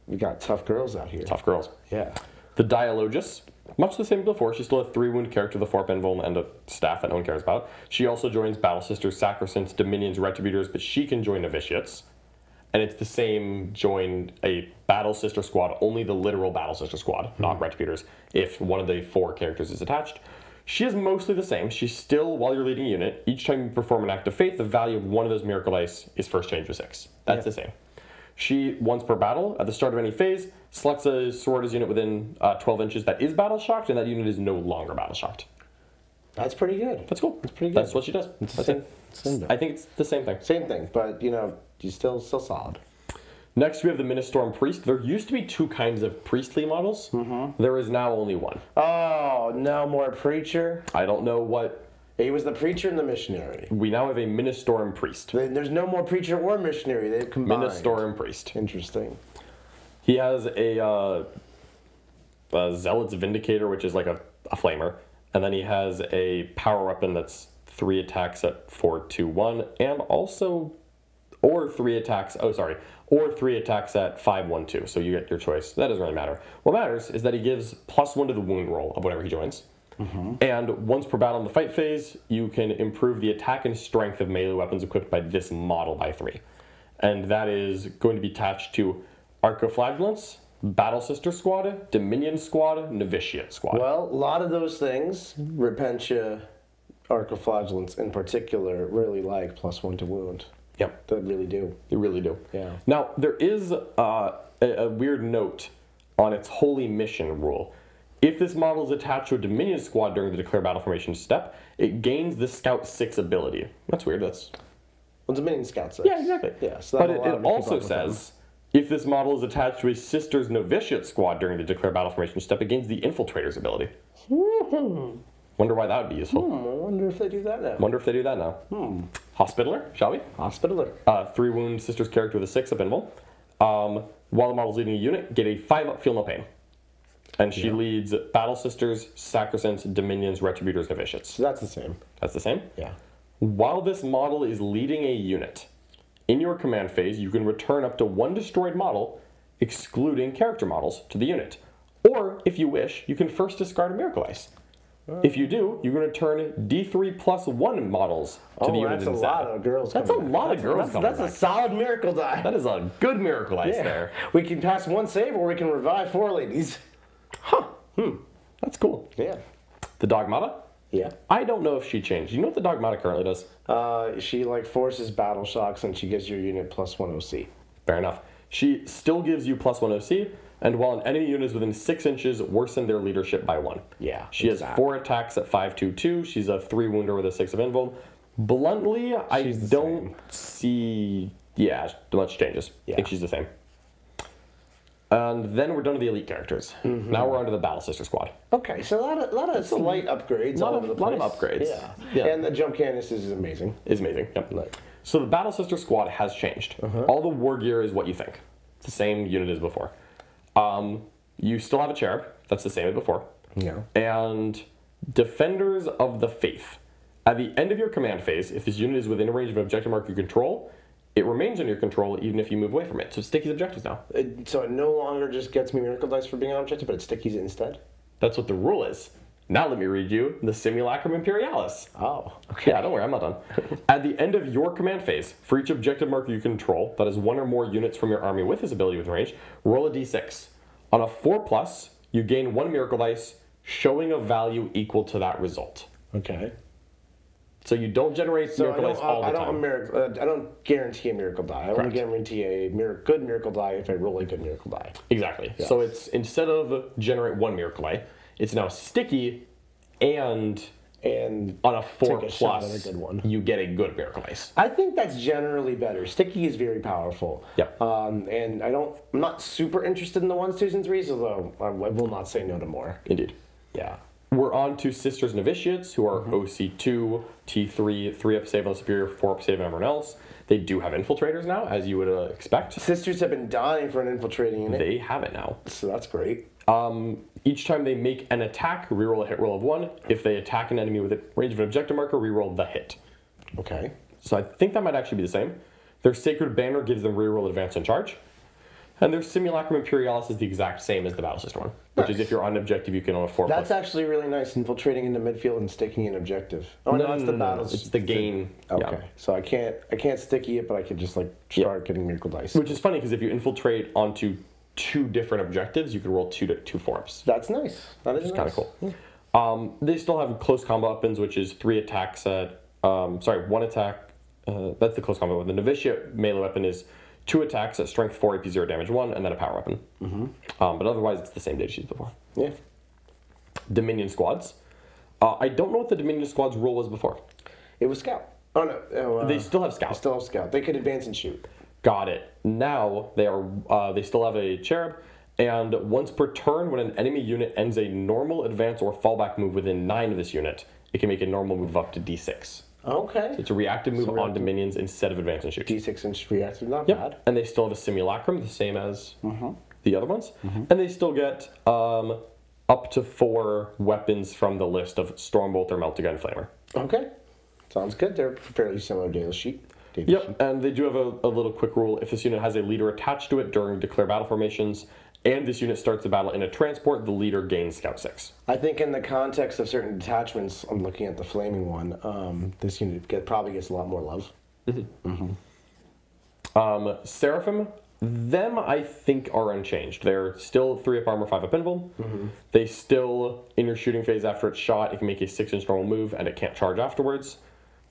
We got tough girls out here. Tough girls. Yeah. The Dialogus, much the same as before. She's still a 3-wound character with a 4-up emblem and a staff that no one cares about. She also joins Battle Sisters, Sacrosancts, Dominions, Retributors, but she can join Novitiates. And it's the same, join a Battle Sister squad, only the literal Battle Sister squad, not Retributors, if one of the 4 characters is attached. She is mostly the same. She's still, while you're leading a unit, each time you perform an act of faith, the value of one of those Miracle Dice is first changed to 6. That's the same. She, once per battle, at the start of any phase, selects a Sororitas unit within 12 inches that is battle shocked, and that unit is no longer battle shocked. That's pretty good. That's cool. That's pretty good. That's what she does. It's That's the it. same I think it's the same thing. Same thing, but you know, you're still solid. Next, we have the Ministorum Priest. There used to be 2 kinds of priestly models. There is now only 1. Oh, no more preacher. I don't know what... He was the preacher and the missionary. We now have a Ministorum Priest. There's no more preacher or missionary. They've combined. Ministorum Priest. Interesting. He has a Zealot's Vindicator, which is like a flamer. And then he has a power weapon that's 3 attacks at 4-2-1, and also... Or 3 attacks at 5-1-2. So you get your choice. That doesn't really matter. What matters is that he gives +1 to the wound roll of whatever he joins. And once per battle in the fight phase, you can improve the attack and strength of melee weapons equipped by this model by 3. And that is going to be attached to Arcoflagellants, Battle Sister Squad, Dominion Squad, Novitiate Squad. Well, a lot of those things, Repentia, Arcoflagellants in particular, really like +1 to wound. Yep. They really do. They really do. Yeah. Now, there is a weird note on its Holy Mission rule. If this model is attached to a Dominion squad during the Declare Battle Formation step, it gains the Scout 6 ability. That's weird. That's... Well, Dominion Scout 6. Yeah, exactly. Yeah, so but it also says, if this model is attached to a Sisters Novitiate squad during the Declare Battle Formation step, it gains the Infiltrator's ability. Wonder why that would be useful. I wonder if they do that now. Hospitaller, shall we? Hospitaller. 3-wound Sisters character with a 6-up emblem. While the model's leading a unit, get a 5-up Feel No Pain. And she leads Battle Sisters, Sacrosancts, Dominions, Retributors, Novitiates. So that's the same. That's the same? Yeah. While this model is leading a unit, in your command phase, you can return up to 1 destroyed model, excluding character models, to the unit. Or, if you wish, you can first discard a Miracle Ice. If you do, you're going to turn D3 +1 models to the unit that's instead. a lot of girls. That's a lot of girls coming That's back. a solid miracle die. That is a good Miracle Ice there. We can pass 1 save, or we can revive 4 ladies. That's cool. Yeah. The Dogmata? Yeah. I don't know if she changed. You know what the Dogmata currently does? She like forces battle shocks, and she gives your unit +1 OC. Fair enough. She still gives you +1 OC, and while an enemy unit is within 6 inches, worsen their leadership by 1. Yeah. She has 4 attacks at 5-2-2. She's a 3-wounder with a 6 of invuln. Bluntly, I don't see much changes. I think she's the same. And then we're done with the elite characters. Now we're on to the Battle Sister squad. Okay, so a lot of slight upgrades all over the place. A lot of upgrades. Yeah. And the jump canvas is amazing. Is amazing. Yep. So the Battle Sister squad has changed. All the war gear is what you think. It's the same unit as before. You still have a cherub. That's the same as before. Yeah. And Defenders of the Faith. At the end of your command phase, if this unit is within a range of an objective mark you control, it remains under your control even if you move away from it. So it's Sticky's objectives now. So it no longer just gets me Miracle Dice for being on objective, but it Sticky's it instead? That's what the rule is. Now let me read you the Simulacrum Imperialis. Oh, okay. Yeah, don't worry, I'm not done. At the end of your command phase, for each objective marker you control, that is 1 or more units from your army with this ability within range, roll a d6. On a 4+, you gain 1 Miracle Dice, showing a value equal to that result. Okay. So you don't generate Miracle Dice all the time. I don't guarantee a Miracle Die. I only guarantee a good Miracle Die if I roll a good Miracle Die. Exactly. Yes. So it's, instead of generate 1 Miracle Die, it's now Sticky and on a 4+, you get a good Miracle Dice. I think that's generally better. Sticky is very powerful. Yeah. And I'm not super interested in the 1s, 2s, and 3s, although I will not say no to more. Indeed. Yeah. We're on to Sisters Novitiates, who are OC2, T3, 3-up save on Superior, 4-up save on everyone else. They do have infiltrators now, as you would expect. Sisters have been dying for an infiltrating unit. They have it now. So that's great. Each time they make an attack, reroll a hit roll of 1. If they attack an enemy with a range of an objective marker, reroll the hit. Okay. So I think that might actually be the same. Their Sacred Banner gives them reroll advance and charge. And their Simulacrum Imperialis is the exact same as the Battle System one, which is if you're on objective, you can own a 4+. That's actually really nice, infiltrating into midfield and sticking an objective. Oh, no, it's the battles. It's the gain. Okay, Yeah. so I can't sticky it, but I can just like start getting miracle dice. Which is funny because if you infiltrate onto 2 different objectives, you can roll 2 4-ups. That's nice. That is Kind of cool. They still have close combat weapons, which is 3 attacks at 1 attack. That's the close combat weapon. The Novitiate melee weapon is 2 attacks at strength 4, AP 0, damage 1, and then a power weapon. But otherwise, it's the same data sheets before. Yeah. Dominion squads. I don't know what the Dominion squad's rule was before. It was scout. Oh no. They still have scout. They still have scout. They could advance and shoot. Got it. Now they are. They still have a cherub, and once per turn, when an enemy unit ends a normal advance or fallback move within 9 of this unit, it can make a normal move up to D6. Okay. It's a reactive move on Dominions instead of advance and shoot. D6 inch reactive, not Yep. bad. And they still have a simulacrum, the same as the other ones. And they still get up to 4 weapons from the list of Stormbolt or Meltagun Flamer. Okay. Sounds good. They're fairly similar data sheet. Yep, and they do have a little quick rule. If this unit has a leader attached to it during declare battle formations, and this unit starts the battle in a transport, the leader gains Scout 6. I think in the context of certain detachments, I'm looking at the flaming one, this unit probably gets a lot more love. Seraphim, them I think are unchanged. They're still 3-up armor, 5-up invul. They still, in your shooting phase after it's shot, it can make a 6-inch normal move and it can't charge afterwards.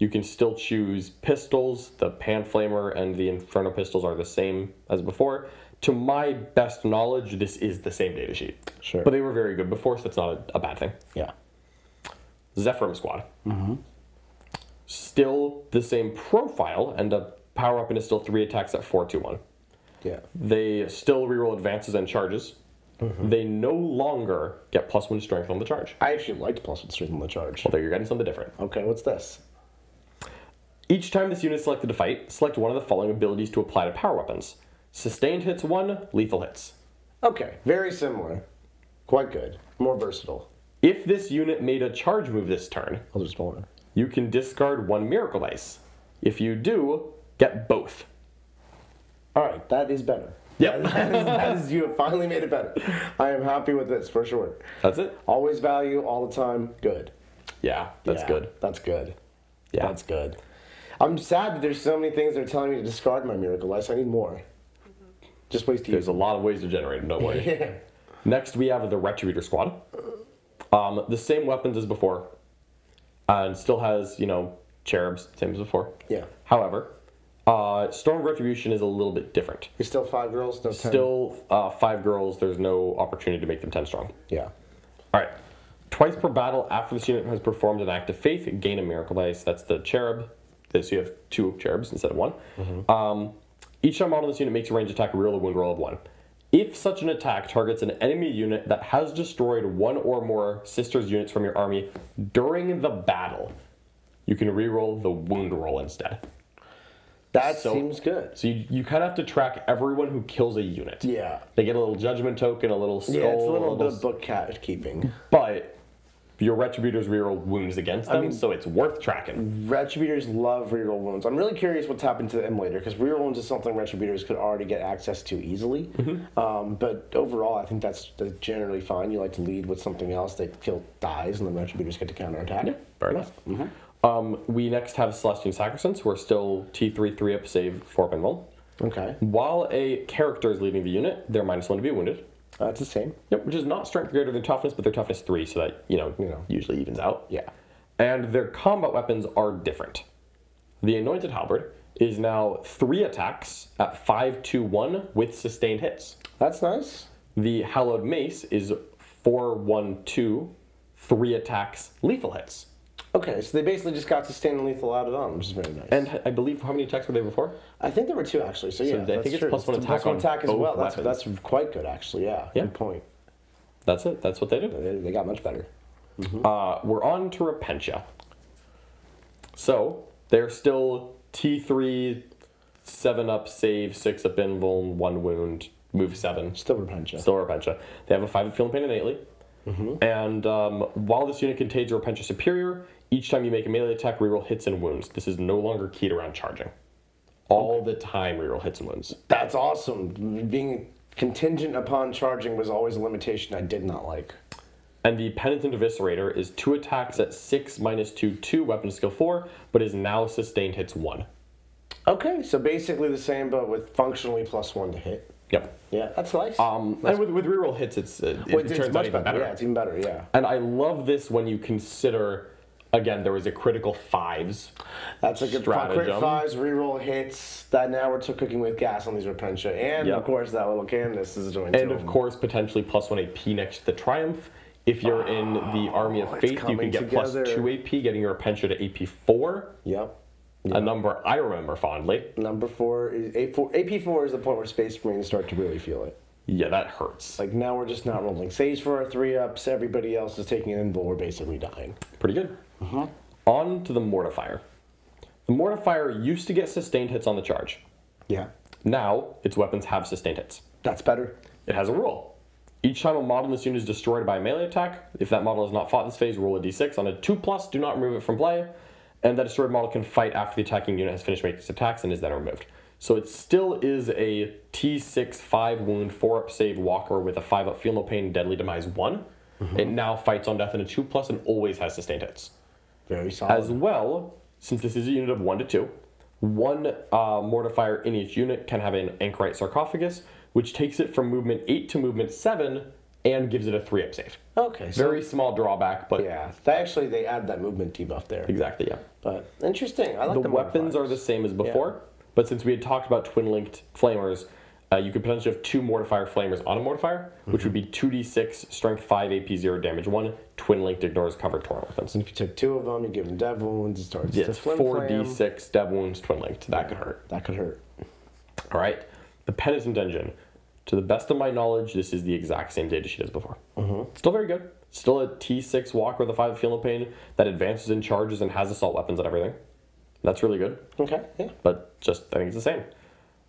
You can still choose pistols. The Pan Flamer and the Inferno pistols are the same as before. To my best knowledge, this is the same data sheet. Sure. But they were very good before, so that's not a bad thing. Yeah. Zephyrim Squad. Still the same profile, and the power weapon is still 3 attacks at 4-2-1. Yeah. They still reroll advances and charges. They no longer get +1 strength on the charge. I actually liked +1 strength on the charge. Well, there you're getting something different. Okay, what's this? Each time this unit is selected to fight, select one of the following abilities to apply to power weapons. Sustained hits 1, lethal hits. Okay, very similar. Quite good. More versatile. If this unit made a charge move this turn, I'll just roll it. you can discard 1 miracle dice. If you do, get both. Alright, that is better. Yep. that is, you have finally made it better. I am happy with this, for sure. That's it. Always value, all the time, good. Yeah, that's Yeah, good. That's good. Yeah. That's good. I'm sad that there's so many things that are telling me to discard my miracle dice. I need more. Just waste to There's a lot of ways to generate them, don't worry. Yeah. Next, we have the Retributor Squad. The same weapons as before. And still has, cherubs, same as before. Yeah. However, Storm Retribution is a little bit different. You're still 5 girls, no 10. Still 5 girls, there's no opportunity to make them 10 strong. Yeah. Alright. Twice per battle after this unit has performed an act of faith, gain a miracle dice. That's the cherub. So you have 2 cherubs instead of 1. Each time model in this unit makes a ranged attack, reroll a wound roll of 1. If such an attack targets an enemy unit that has destroyed 1 or more sisters units from your army during the battle, you can reroll the wound roll instead. That seems good. So you kind of have to track everyone who kills a unit. Yeah. They get a little judgment token, a little skull. Yeah, it's a little bit of book cat keeping. But your Retributors reroll wounds against them, so it's worth tracking. Retributors love reroll wounds. I'm really curious what's happened to the emulator, because reroll wounds is something Retributors could already get access to easily. But overall, I think that's generally fine. You like to lead with something else that dies, and then Retributors get to counterattack. Yeah, fair enough. We next have Celestian Sacrosanct, who are still T3 3-up save 4-up invul. Okay. While a character is leading the unit, they're -1 to be wounded. That's the same. Yep, which is not strength greater than toughness, but they're toughness 3, so that, usually evens out. Yeah. And their combat weapons are different. The Anointed Halberd is now 3 attacks at 5-2-1 with sustained hits. That's nice. The Hallowed Mace is 4-1-2, 3 attacks, lethal hits. Okay, so they basically just got sustained and lethal added on, which is very nice. And I believe, how many attacks were they before? I think there were 2 actually. So yeah, I think it's +1 attack on attack as both well. weapons. That's quite good actually. Yeah. Good point. That's it. That's what they do. They got much better. We're on to Repentia. So they're still T3, 7-up save, 6-up invul, 1 wound, move 7. Still Repentia. Still Repentia. They have a 5-up feeling pain innately. And while this unit contains a Repentia Superior, Each time you make a melee attack, reroll hits and wounds. This is no longer keyed around charging. All the time, reroll hits and wounds. That's awesome. Being contingent upon charging was always a limitation I did not like. And the Penitent Eviscerator is 2 attacks at 6 minus 2, 2, weapon skill 4, but is now sustained hits 1. Okay, so basically the same, but with functionally +1 to hit. Yep. Yeah, that's nice. And with reroll hits, it turns out even better. Yeah, it's even better, yeah. And I love this when you consider, again, there was a critical 5s. That's a good stratagem. Crit 5s, reroll hits. That now we're cooking with gas on these Repentia. And, of course, that little canvas is joined to And, of course, potentially +1 AP next to the Triumph. If you're in the Army of Faith, you can get +2 AP, getting your Repentia to AP 4. Yep. A number I remember fondly. Number 4 is AP4 is the point where Space Marines start to really feel it. Yeah, that hurts. Like now we're just not rolling saves for our 3-ups. Everybody else is taking an invul. We're basically dying. Pretty good. On to the Mortifier. The Mortifier used to get sustained hits on the charge. Yeah. Now, its weapons have sustained hits. That's better. It has a rule. Each time a model in this unit is destroyed by a melee attack, if that model has not fought this phase, roll a d6. On a 2+, do not remove it from play. And that destroyed model can fight after the attacking unit has finished making its attacks and is then removed. So it still is a T6, 5 wound, 4-up save walker with a 5-up feel no pain, deadly demise 1. It now fights on death in a 2+ and always has sustained hits. Very solid. As well, since this is a unit of 1 to 2, one Mortifier in each unit can have an Anchorite Sarcophagus, which takes it from movement 8 to movement 7 and gives it a 3-up save. Okay. So Very small drawback, but... yeah. They add that movement debuff there. Exactly, yeah. But interesting. I like the weapons are the same as before, but since we had talked about twin-linked flamers, you could potentially have 2 Mortifier flamers on a Mortifier, which would be 2d6, strength 5, AP 0, damage 1, twin-linked ignores covered torrent weapons. And if you took 2 of them, you give them dev wounds, it starts to flim 4d6, dev wounds, twin-linked. That could hurt. That could hurt. All right. The Penitent engine. To the best of my knowledge, this is the exact same datasheet as before. Still very good. Still a T6 walker with a 5 feel no pain that advances in charges and has assault weapons and everything. That's really good. Okay, yeah. But just, I think it's the same.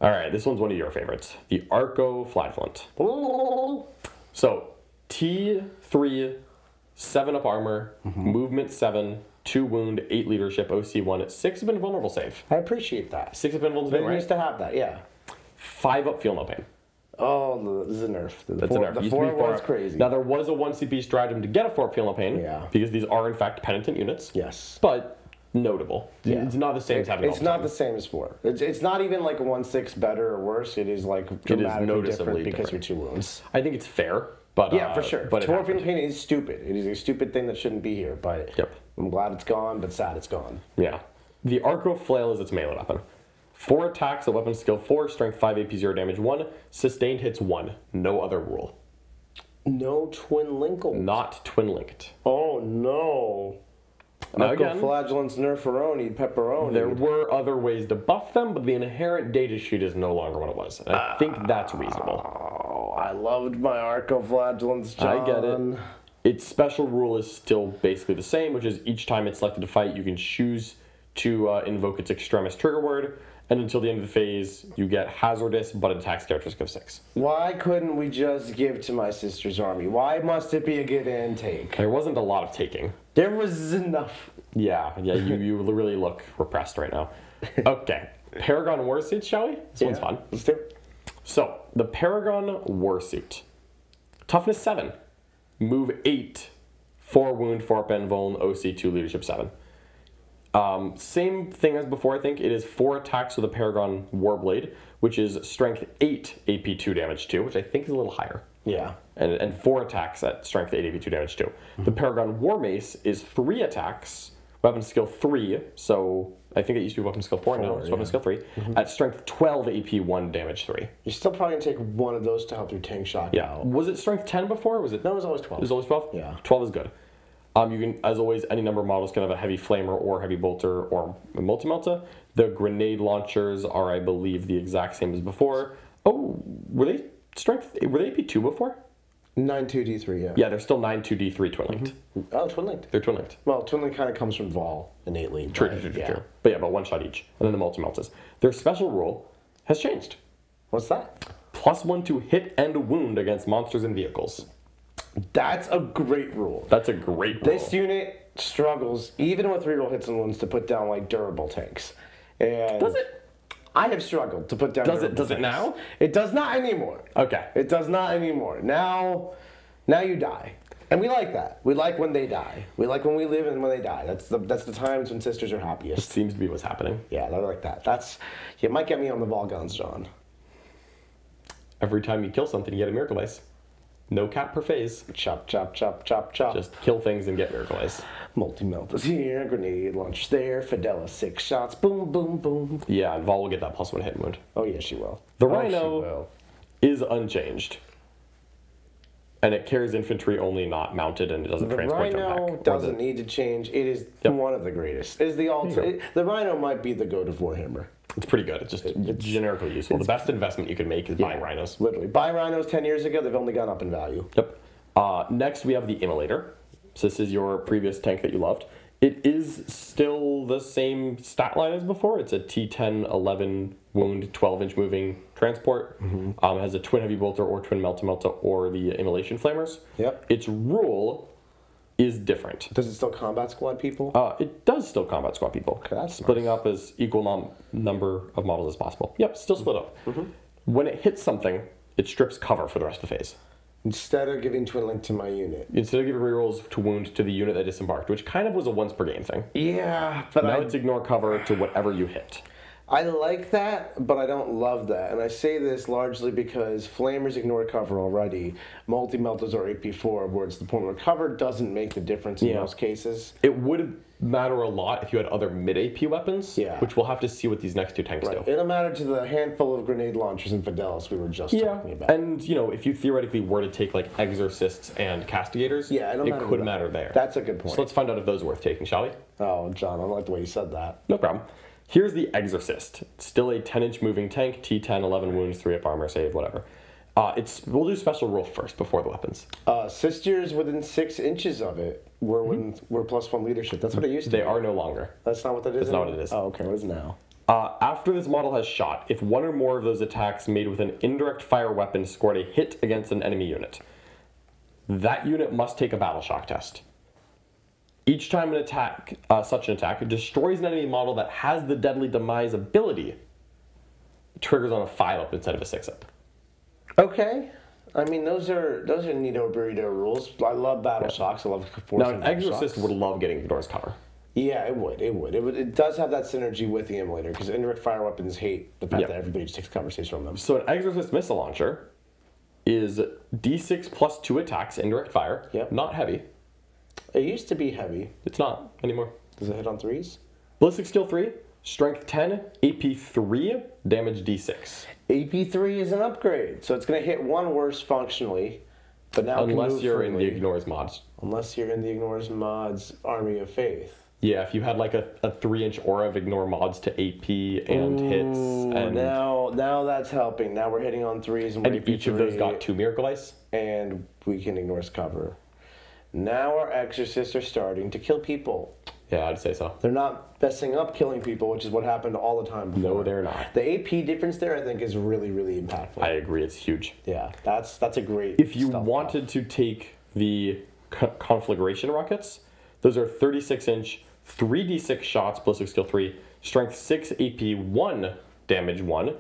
All right, this one's one of your favorites. The Arco-Flagellant. So, T3, 7-up armor, movement 7, 2 wound, 8 leadership, OC1, 6 have been vulnerable save. I appreciate that. 6 have been vulnerable save, They used to have that, yeah. 5-up feel no pain. Oh, this is a nerf. That's a nerf. The 4 was crazy. Now, there was a 1 CP stratagem to get a 4-up feel no pain. Yeah. Because these are, in fact, Penitent units. Yes. But notable. Yeah. It's not the same as having It's not the same as 4. It's not even like a 1/6 better or worse. It is like dramatically noticeably different because you're 2 wounds. I think it's fair, but yeah, for sure. But 4 feel no pain is stupid. It is a stupid thing that shouldn't be here. But Yep. I'm glad it's gone, but sad it's gone. Yeah. The Arco Flail is its melee weapon. 4 attacks at weapon skill 4, strength 5, AP 0, damage 1, sustained hits 1. No other rule. No twin linkle. Not twin linked. Oh no. Now again, Flagellants, nerferoni, pepperoni. there were other ways to buff them, but the inherent data sheet is no longer what it was. And I think that's reasonable. Oh, I loved my Arco-Flagellants, John. I get it. Its special rule is still basically the same, which is each time it's selected to fight, you can choose to invoke its extremis trigger word, and until the end of the phase, you get hazardous, but it attacks characteristic of 6. Why couldn't we just give to my sister's army? Why must it be a give and take? There wasn't a lot of taking. There was enough. Yeah, you really look repressed right now. Okay, Paragon Warsuit, shall we? This one's fun. Let's do it. So, the Paragon Warsuit. Toughness 7. Move 8. 4 wound, 4 up invuln, OC2, leadership 7. Same thing as before, I think. It is 4 attacks with a Paragon Warblade, which is strength 8, AP 2, damage 2, which I think is a little higher. Yeah. And 4 attacks at strength 8, AP 2, damage 2. The Paragon War Mace is 3 attacks, weapon skill 3, so I think it used to be weapon skill 4 now, it's weapon skill 3, at strength 12, AP 1, damage 3. You're still probably going to take one of those to help your tank shock out. Was it strength 10 before? Or was it? No, it was always 12. It was always 12? Yeah. 12 is good. You can, as always, any number of models can have a heavy flamer or heavy bolter or a multi-melta. The grenade launchers are, I believe, the exact same as before. Oh, were they AP 2 before? 9-2-D3, yeah. Yeah, they're still 9-2-D3 twin-linked. Oh, twin-linked. They're twin-linked. Well, twin-linked kind of comes from Vol innately. True. But yeah, about 1 shot each. And then the multi-meltas. Their special rule has changed. What's that? +1 to hit and wound against monsters and vehicles. That's a great rule. That's a great rule. This unit struggles, even with reroll hits and wounds, to put down like durable tanks. And Does it? I have struggled to put down. Does durable it tanks. now? It does not anymore. Okay. It does not anymore. Now you die. And we like that. We like when they die. We like when we live and when they die. That's the times when sisters are happiest. Seems to be what's happening. Yeah, I like that. You might get me on the ball guns, John. Every time you kill something, you get a miracle dice. No cap per phase. Chop, chop, chop, chop, chop. Just kill things and get miracle dice. Multi-melt is here, grenade launcher's there, Fidela 6 shots, boom, boom, boom. Yeah, and Vol will get that +1 hit and wound. Oh yeah, she will. The She Rhino will. is unchanged. And it carries infantry only, not mounted, and it doesn't The transport jump Rhino back. doesn't need to change. It is one of the greatest. It is the the Rhino might be the goat of Warhammer. It's pretty good. It's just generically useful. The best investment you can make is buying Rhinos. Literally. Buy Rhinos 10 years ago, they've only gone up in value. Yep. Next, we have the Immolator. So this is your previous tank that you loved. It is still the same stat line as before. It's a T10, 11 wound, 12-inch moving transport. Has a twin heavy bolter or twin melta or the immolation flamers. Yep. Its rule is different. Does it still combat squad people? It does still combat squad people. Okay, that's splitting nice. up as equal number of models as possible. Yep, still split up. When it hits something, it strips cover for the rest of the phase. Instead of giving twin link to my unit. Instead of giving rerolls to wound to the unit that disembarked, which kind of was a once per game thing. Yeah, but Now it's ignore cover to whatever you hit. I like that, but I don't love that. And I say this largely because Flamers ignore cover already. Multi-meltas are AP4, where it's the point where cover doesn't make the difference in most cases. It would matter a lot if you had other mid-AP weapons, which we'll have to see what these next two tanks do. It'll matter to the handful of grenade launchers and Fidelis we were just talking about. And, you know, if you theoretically were to take, like, Exorcists and Castigators, it could matter there. That's a good point. So let's find out if those are worth taking, shall we? Oh, John, I don't like the way you said that. No problem. Here's the Exorcist. It's still a 10-inch moving tank, T10, 11 wounds, 3 up armor, save, whatever. We'll do special rule first before the weapons. Sisters within 6 inches of it were +1 leadership. That's what it used to be. They are no longer. That's not what that is? That's not what it is. Oh, okay. What is it now? After this model has shot, if one or more of those attacks made with an indirect fire weapon scored a hit against an enemy unit, that unit must take a battle shock test. Each time such an attack destroys an enemy model that has the Deadly Demise ability, it triggers on a 5-up instead of a 6-up. Okay. I mean, those are Nito Burrito rules. I love battle shocks. I love forcing Now, an Exorcist would love getting ignores cover. Yeah, it would. It does have that synergy with the Immolator, because indirect fire weapons hate the fact that everybody just takes cover saves from them. So an Exorcist missile launcher is D6 plus 2 attacks, indirect fire, not heavy. It used to be heavy. It's not anymore. Does it hit on 3s? Ballistic skill 3, strength 10, AP 3, damage D6. AP 3 is an upgrade, so it's going to hit 1 worse functionally, but now unless you're in the Ignores mods. Unless you're in the Ignores mods Army of Faith. Yeah, if you had like a 3-inch aura of ignore mods to AP and hits. And now that's helping. Now we're hitting on 3s. And each of those got 2 miracle dice. And we can ignore cover. Now our Exorcists are starting to kill people. Yeah, I'd say so. They're not messing up killing people, which is what happened all the time before. No, they're not. The AP difference there, I think, is really, really impactful. I agree, it's huge. Yeah, that's a great. If you wanted to take the conflagration rockets, those are 36-inch, 3d6 shots, ballistic skill 3, strength 6, AP 1, damage 1,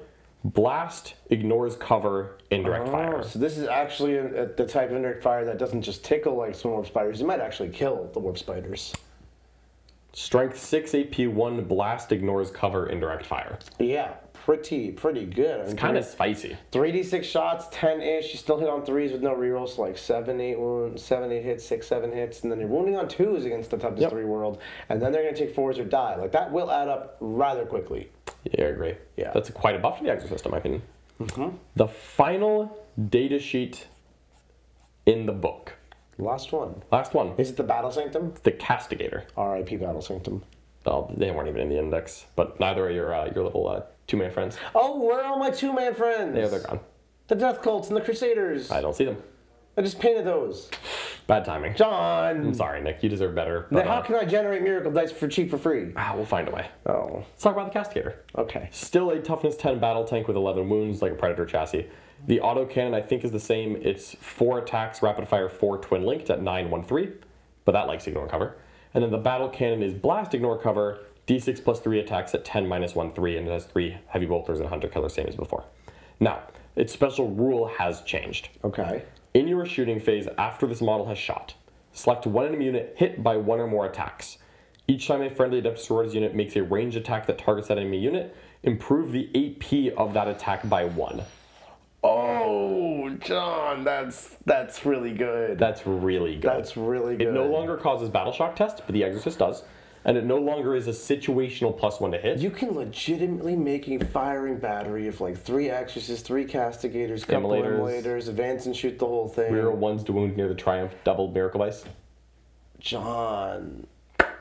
blast, ignores cover, indirect fire. So this is actually the type of indirect fire that doesn't just tickle like some warp spiders. It might actually kill the warp spiders. Strength 6, AP 1, blast, ignores cover, indirect fire. Yeah, pretty good. It's kind of spicy. 3d6 shots, 10-ish. You still hit on 3s with no rerolls, so like 7, 8 wounds, 7, 8 hits, 6, 7 hits, and then you're wounding on 2s against the toughness 3 world, and then they're going to take 4s or die. Like, that will add up rather quickly. Yeah, I agree. Yeah. That's quite a buff to the Exorcist, in my opinion. The final data sheet in the book. Last one. Last one. Is it the Battle Sanctum? The Castigator. R.I.P. Battle Sanctum. Oh, they weren't even in the index, but neither are your little 2-man friends. Oh, where are all my 2-man friends? Yeah, they're gone. The Death Cults and the Crusaders. I don't see them. I just painted those. Bad timing. John! I'm sorry, Nick. You deserve better. Now, how can I generate miracle dice for cheap for free? We'll find a way. Oh. Let's talk about the Castigator. Okay. Still a toughness 10 battle tank with 11 wounds, like a Predator chassis. The autocannon, I think, is the same. It's 4 attacks, rapid fire, 4 twin linked at 9-1-3, but that likes ignore cover. And then the battle cannon is blast, ignore cover, d6 plus 3 attacks at 10-1-3, and it has 3 heavy bolters and hunter killer, same as before. Now, its special rule has changed. Okay. In your shooting phase, after this model has shot, select one enemy unit hit by 1 or more attacks. Each time a friendly Adepta Sororitas unit makes a ranged attack that targets that enemy unit, improve the AP of that attack by 1. Oh, John, that's really good. That's really good. That's really good. It no longer causes battle shock test, but the Exorcist does. And it no longer is a situational +1 to hit. You can legitimately make a firing battery of like 3 Exorcists, 3 Castigators, couple Immolators, advance and shoot the whole thing. Reroll 1s to wound near the Triumph, double Miracle Vice. John.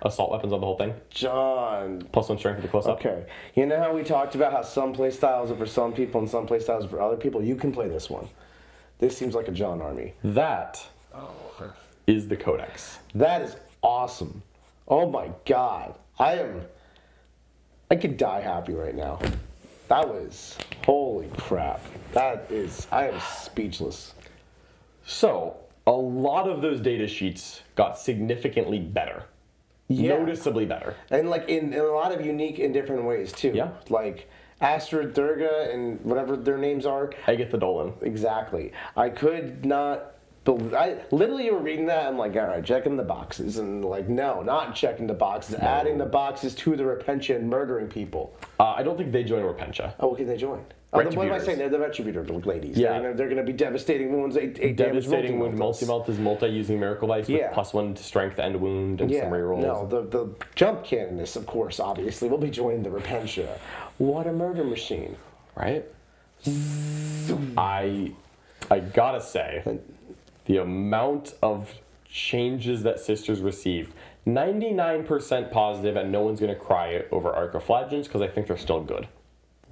Assault weapons on the whole thing. John. +1 strength for the close-up. Okay. You know how we talked about how some play styles are for some people and some play styles are for other people? You can play this one. This seems like a John army. That is the Codex. That is awesome. Oh my god. I could die happy right now. That was, holy crap. I am speechless. So, a lot of those data sheets got significantly better. Yeah. Noticeably better. And like in a lot of unique and different ways too. Yeah. Like Astra, Durga, and whatever their names are. Agatha Dolan. Exactly. I could not believe. I literally, you were reading that. I'm like, all right, checking the boxes, and like, no, not checking the boxes. No. Adding the boxes to the Repentia and murdering people. I don't think they join Repentia. Oh, what can they join? What am I saying? They're the Retributor ladies. Yeah. They're going to be devastating wounds. 8 devastating wound. multi-melt. Multi-melt is multi-using Miracle Vice with +1 to strength and wound and some rerolls. No, the jump cannonists, of course, obviously, will be joining the Repentia. What a murder machine. Right? I gotta say, the amount of changes that Sisters received, 99% positive, and no one's going to cry over Arc of Flagellants because I think they're still good.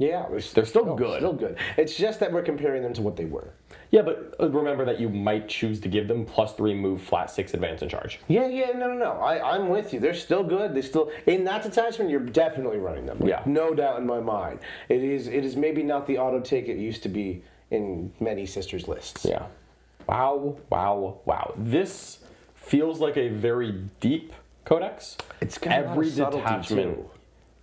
Yeah, they're still good. Still good. It's just that we're comparing them to what they were. Yeah, but remember that you might choose to give them +3 move, flat 6 advance and charge. Yeah, no. I'm with you. They're still good. They still in that detachment. You're definitely running them. Like, yeah, no doubt in my mind. It is maybe not the auto take it used to be in many Sisters lists. Yeah. Wow. This feels like a very deep Codex. It's got every a lot of detachment. too.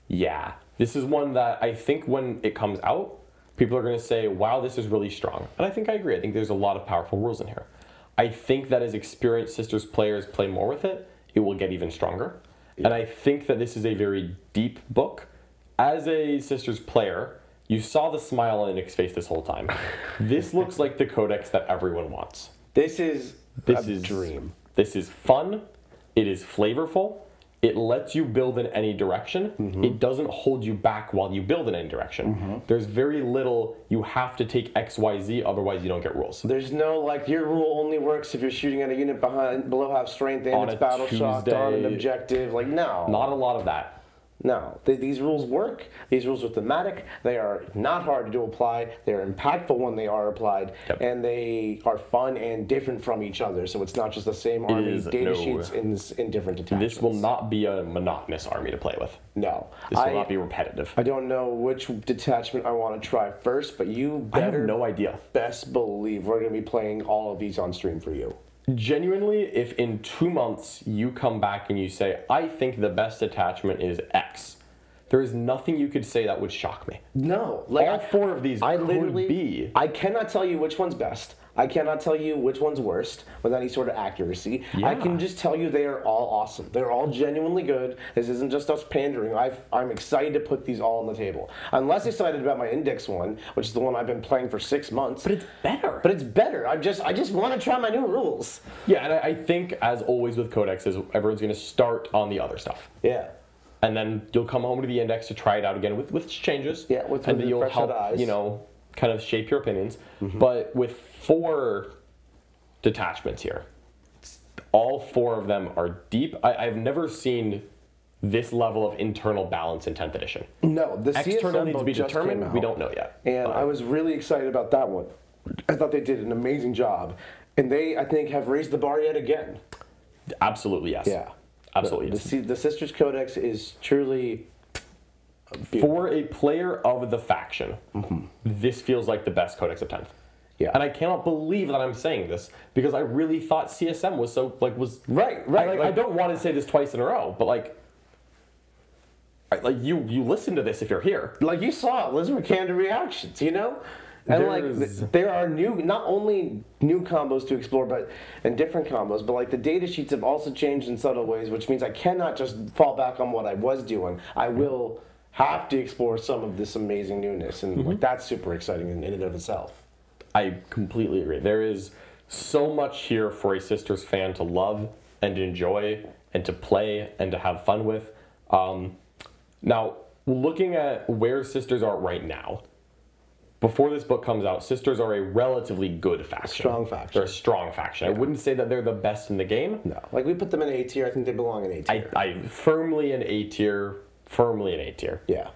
Yeah. This is one that I think when it comes out, people are going to say, wow, this is really strong. And I think I agree. I think there's a lot of powerful rules in here. I think that as experienced Sisters players play more with it, it will get even stronger. Yeah. And I think that this is a very deep book. As a Sisters player, you saw the smile on Nick's face this whole time. This looks like the Codex that everyone wants. This is a dream. This is fun. It is flavorful. It lets you build in any direction. Mm-hmm. It doesn't hold you back while you build in any direction. Mm-hmm. There's very little, you have to take X, Y, Z, otherwise you don't get rules. There's no, like, your rule only works if you're shooting at a unit below half strength and it's battle shocked on an objective. Like, no. Not a lot of that. No, these rules work. These rules are thematic. They are not hard to apply. They're impactful when they are applied, and they are fun and different from each other. So it's not just the same army data sheets in different detachments. This will not be a monotonous army to play with. No, this will not be repetitive. I don't know which detachment I want to try first, but you better. I have no idea. Best believe we're going to be playing all of these on stream for you. Genuinely, if in 2 months you come back and you say, I think the best attachment is X, there is nothing you could say that would shock me. No. Like, all 4 of these could be. I cannot tell you which one's best. I cannot tell you which one's worst with any sort of accuracy. Yeah. I can just tell you they are all awesome. They're all genuinely good. This isn't just us pandering. I'm excited to put these all on the table. I'm less excited about my index one, which is the one I've been playing for 6 months. But it's better. I just want to try my new rules. Yeah, and I think, as always with Codexes, everyone's going to start on the other stuff. Yeah. And then you'll come home to the index to try it out again with changes. Yeah, and then you'll help, kind of shape your opinions. Mm-hmm. But with 4 detachments here, all 4 of them are deep. I've never seen this level of internal balance in 10th edition. No, the external needs to be determined. We don't know yet. And I was really excited about that one. I thought they did an amazing job. And they, I think, have raised the bar yet again. Absolutely, yes. Yeah. Absolutely. The Sisters Codex is truly beautiful. For a player of the faction, this feels like the best Codex of 10th. Yeah. And I cannot believe that I'm saying this because I really thought CSM was so was right. I don't want to say this twice in a row, but you listen to this if you're here. Like you saw Elizabeth candid reactions, you know? And there are not only new combos to explore, and different combos, but like the data sheets have also changed in subtle ways, which means I cannot just fall back on what I was doing. I will have to explore some of this amazing newness, and like that's super exciting in and of itself. I completely agree. There is so much here for a Sisters fan to love and enjoy and to play and to have fun with. Now, looking at where Sisters are right now, before this book comes out, Sisters are a relatively good faction. Strong faction. They're a strong faction. Yeah. I wouldn't say that they're the best in the game. No. Like, we put them in A tier. I think they belong in A tier. I firmly in A tier. Firmly in A tier. Yeah.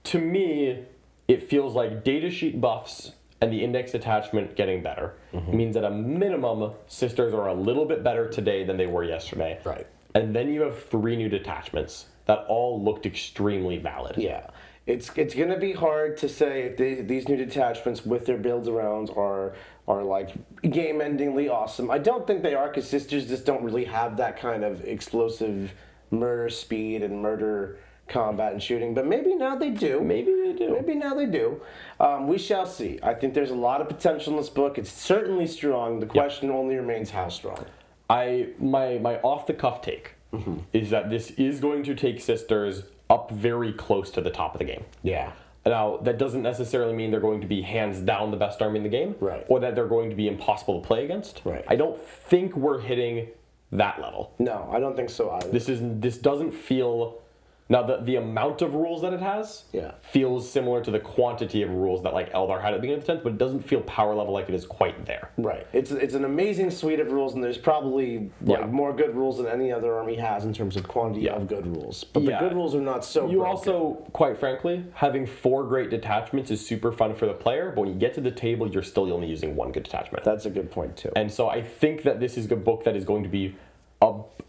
To me, it feels like datasheet buffs and the index detachment getting better means at a minimum, Sisters are a little bit better today than they were yesterday. Right. And then you have 3 new detachments that all looked extremely valid. Yeah. It's going to be hard to say if these new detachments with their builds around are like game-endingly awesome. I don't think they are, because Sisters just don't really have that kind of explosive murder speed and murder combat and shooting, but maybe now they do. Maybe they do. Maybe now they do. We shall see. I think there's a lot of potential in this book. It's certainly strong. The question only remains how strong. My off-the-cuff take is that this is going to take Sisters up very close to the top of the game. Yeah. Now, that doesn't necessarily mean they're going to be hands down the best army in the game, right, or that they're going to be impossible to play against. Right. I don't think we're hitting that level. No, I don't think so either. This doesn't feel... Now, the amount of rules that it has feels similar to the quantity of rules that like Eldar had at the beginning of the 10th, but it doesn't feel power level like it is quite there. Right. It's an amazing suite of rules, and there's probably more good rules than any other army has in terms of quantity of good rules. But the good rules are not so broken. Also, quite frankly, having 4 great detachments is super fun for the player, but when you get to the table, you're still only using 1 good detachment. That's a good point, too. And so I think that this is a book that is going to be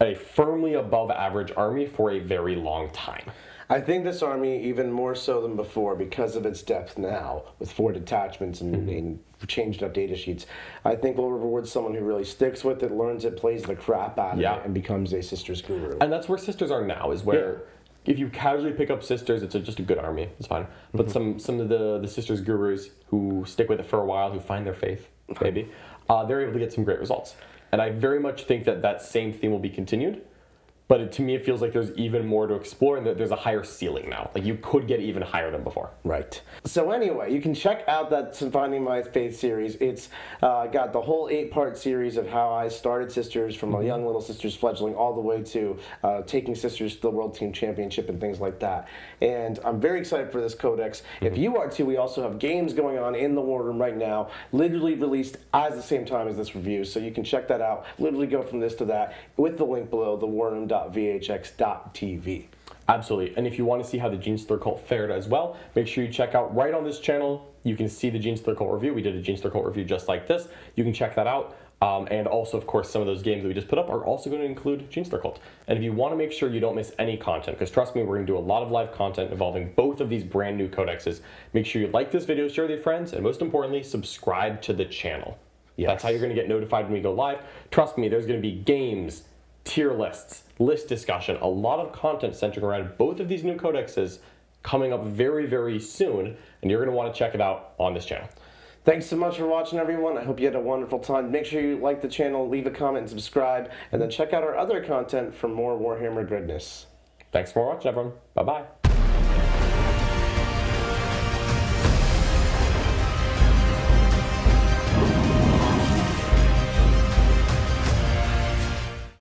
a firmly above average army for a very long time. I think this army, even more so than before, because of its depth now, with 4 detachments and changed up data sheets, I think will reward someone who really sticks with it, learns it, plays the crap out of it, and becomes a Sisters guru. And that's where Sisters are now, is where if you casually pick up Sisters, it's just a good army, it's fine. But some of the Sisters gurus who stick with it for a while, who find their faith, maybe, they're able to get some great results. And I very much think that that same theme will be continued. But to me, it feels like there's even more to explore, and that there's a higher ceiling now. Like, you could get even higher than before. Right. So anyway, you can check out that Finding My Faith series. It's got the whole 8-part series of how I started Sisters from a young little Sisters fledgling all the way to taking Sisters to the World Team Championship and things like that. And I'm very excited for this Codex. If you are too, we also have games going on in the War Room right now, literally released at the same time as this review. So you can check that out. Literally go from this to that with the link below, thewarroom.vhx.tv. Absolutely. And if you want to see how the Genestealer cult fared as well, make sure you check out right on this channel. You can see the Genestealer cult review. We did a Genestealer cult review just like this. You can check that out. And also, of course, some of those games that we just put up are also going to include Genestealer cult. And if you want to make sure you don't miss any content, because trust me, we're going to do a lot of live content involving both of these brand new codexes, make sure you like this video, share with your friends, and most importantly, subscribe to the channel. Yes. That's how you're going to get notified when we go live. Trust me, there's going to be games, tier lists, list discussion, a lot of content centering around both of these new codexes coming up very, very soon, and you're going to want to check it out on this channel. Thanks so much for watching, everyone. I hope you had a wonderful time. Make sure you like the channel, leave a comment, and subscribe, and then check out our other content for more Warhammer goodness. Thanks for watching, everyone. Bye-bye.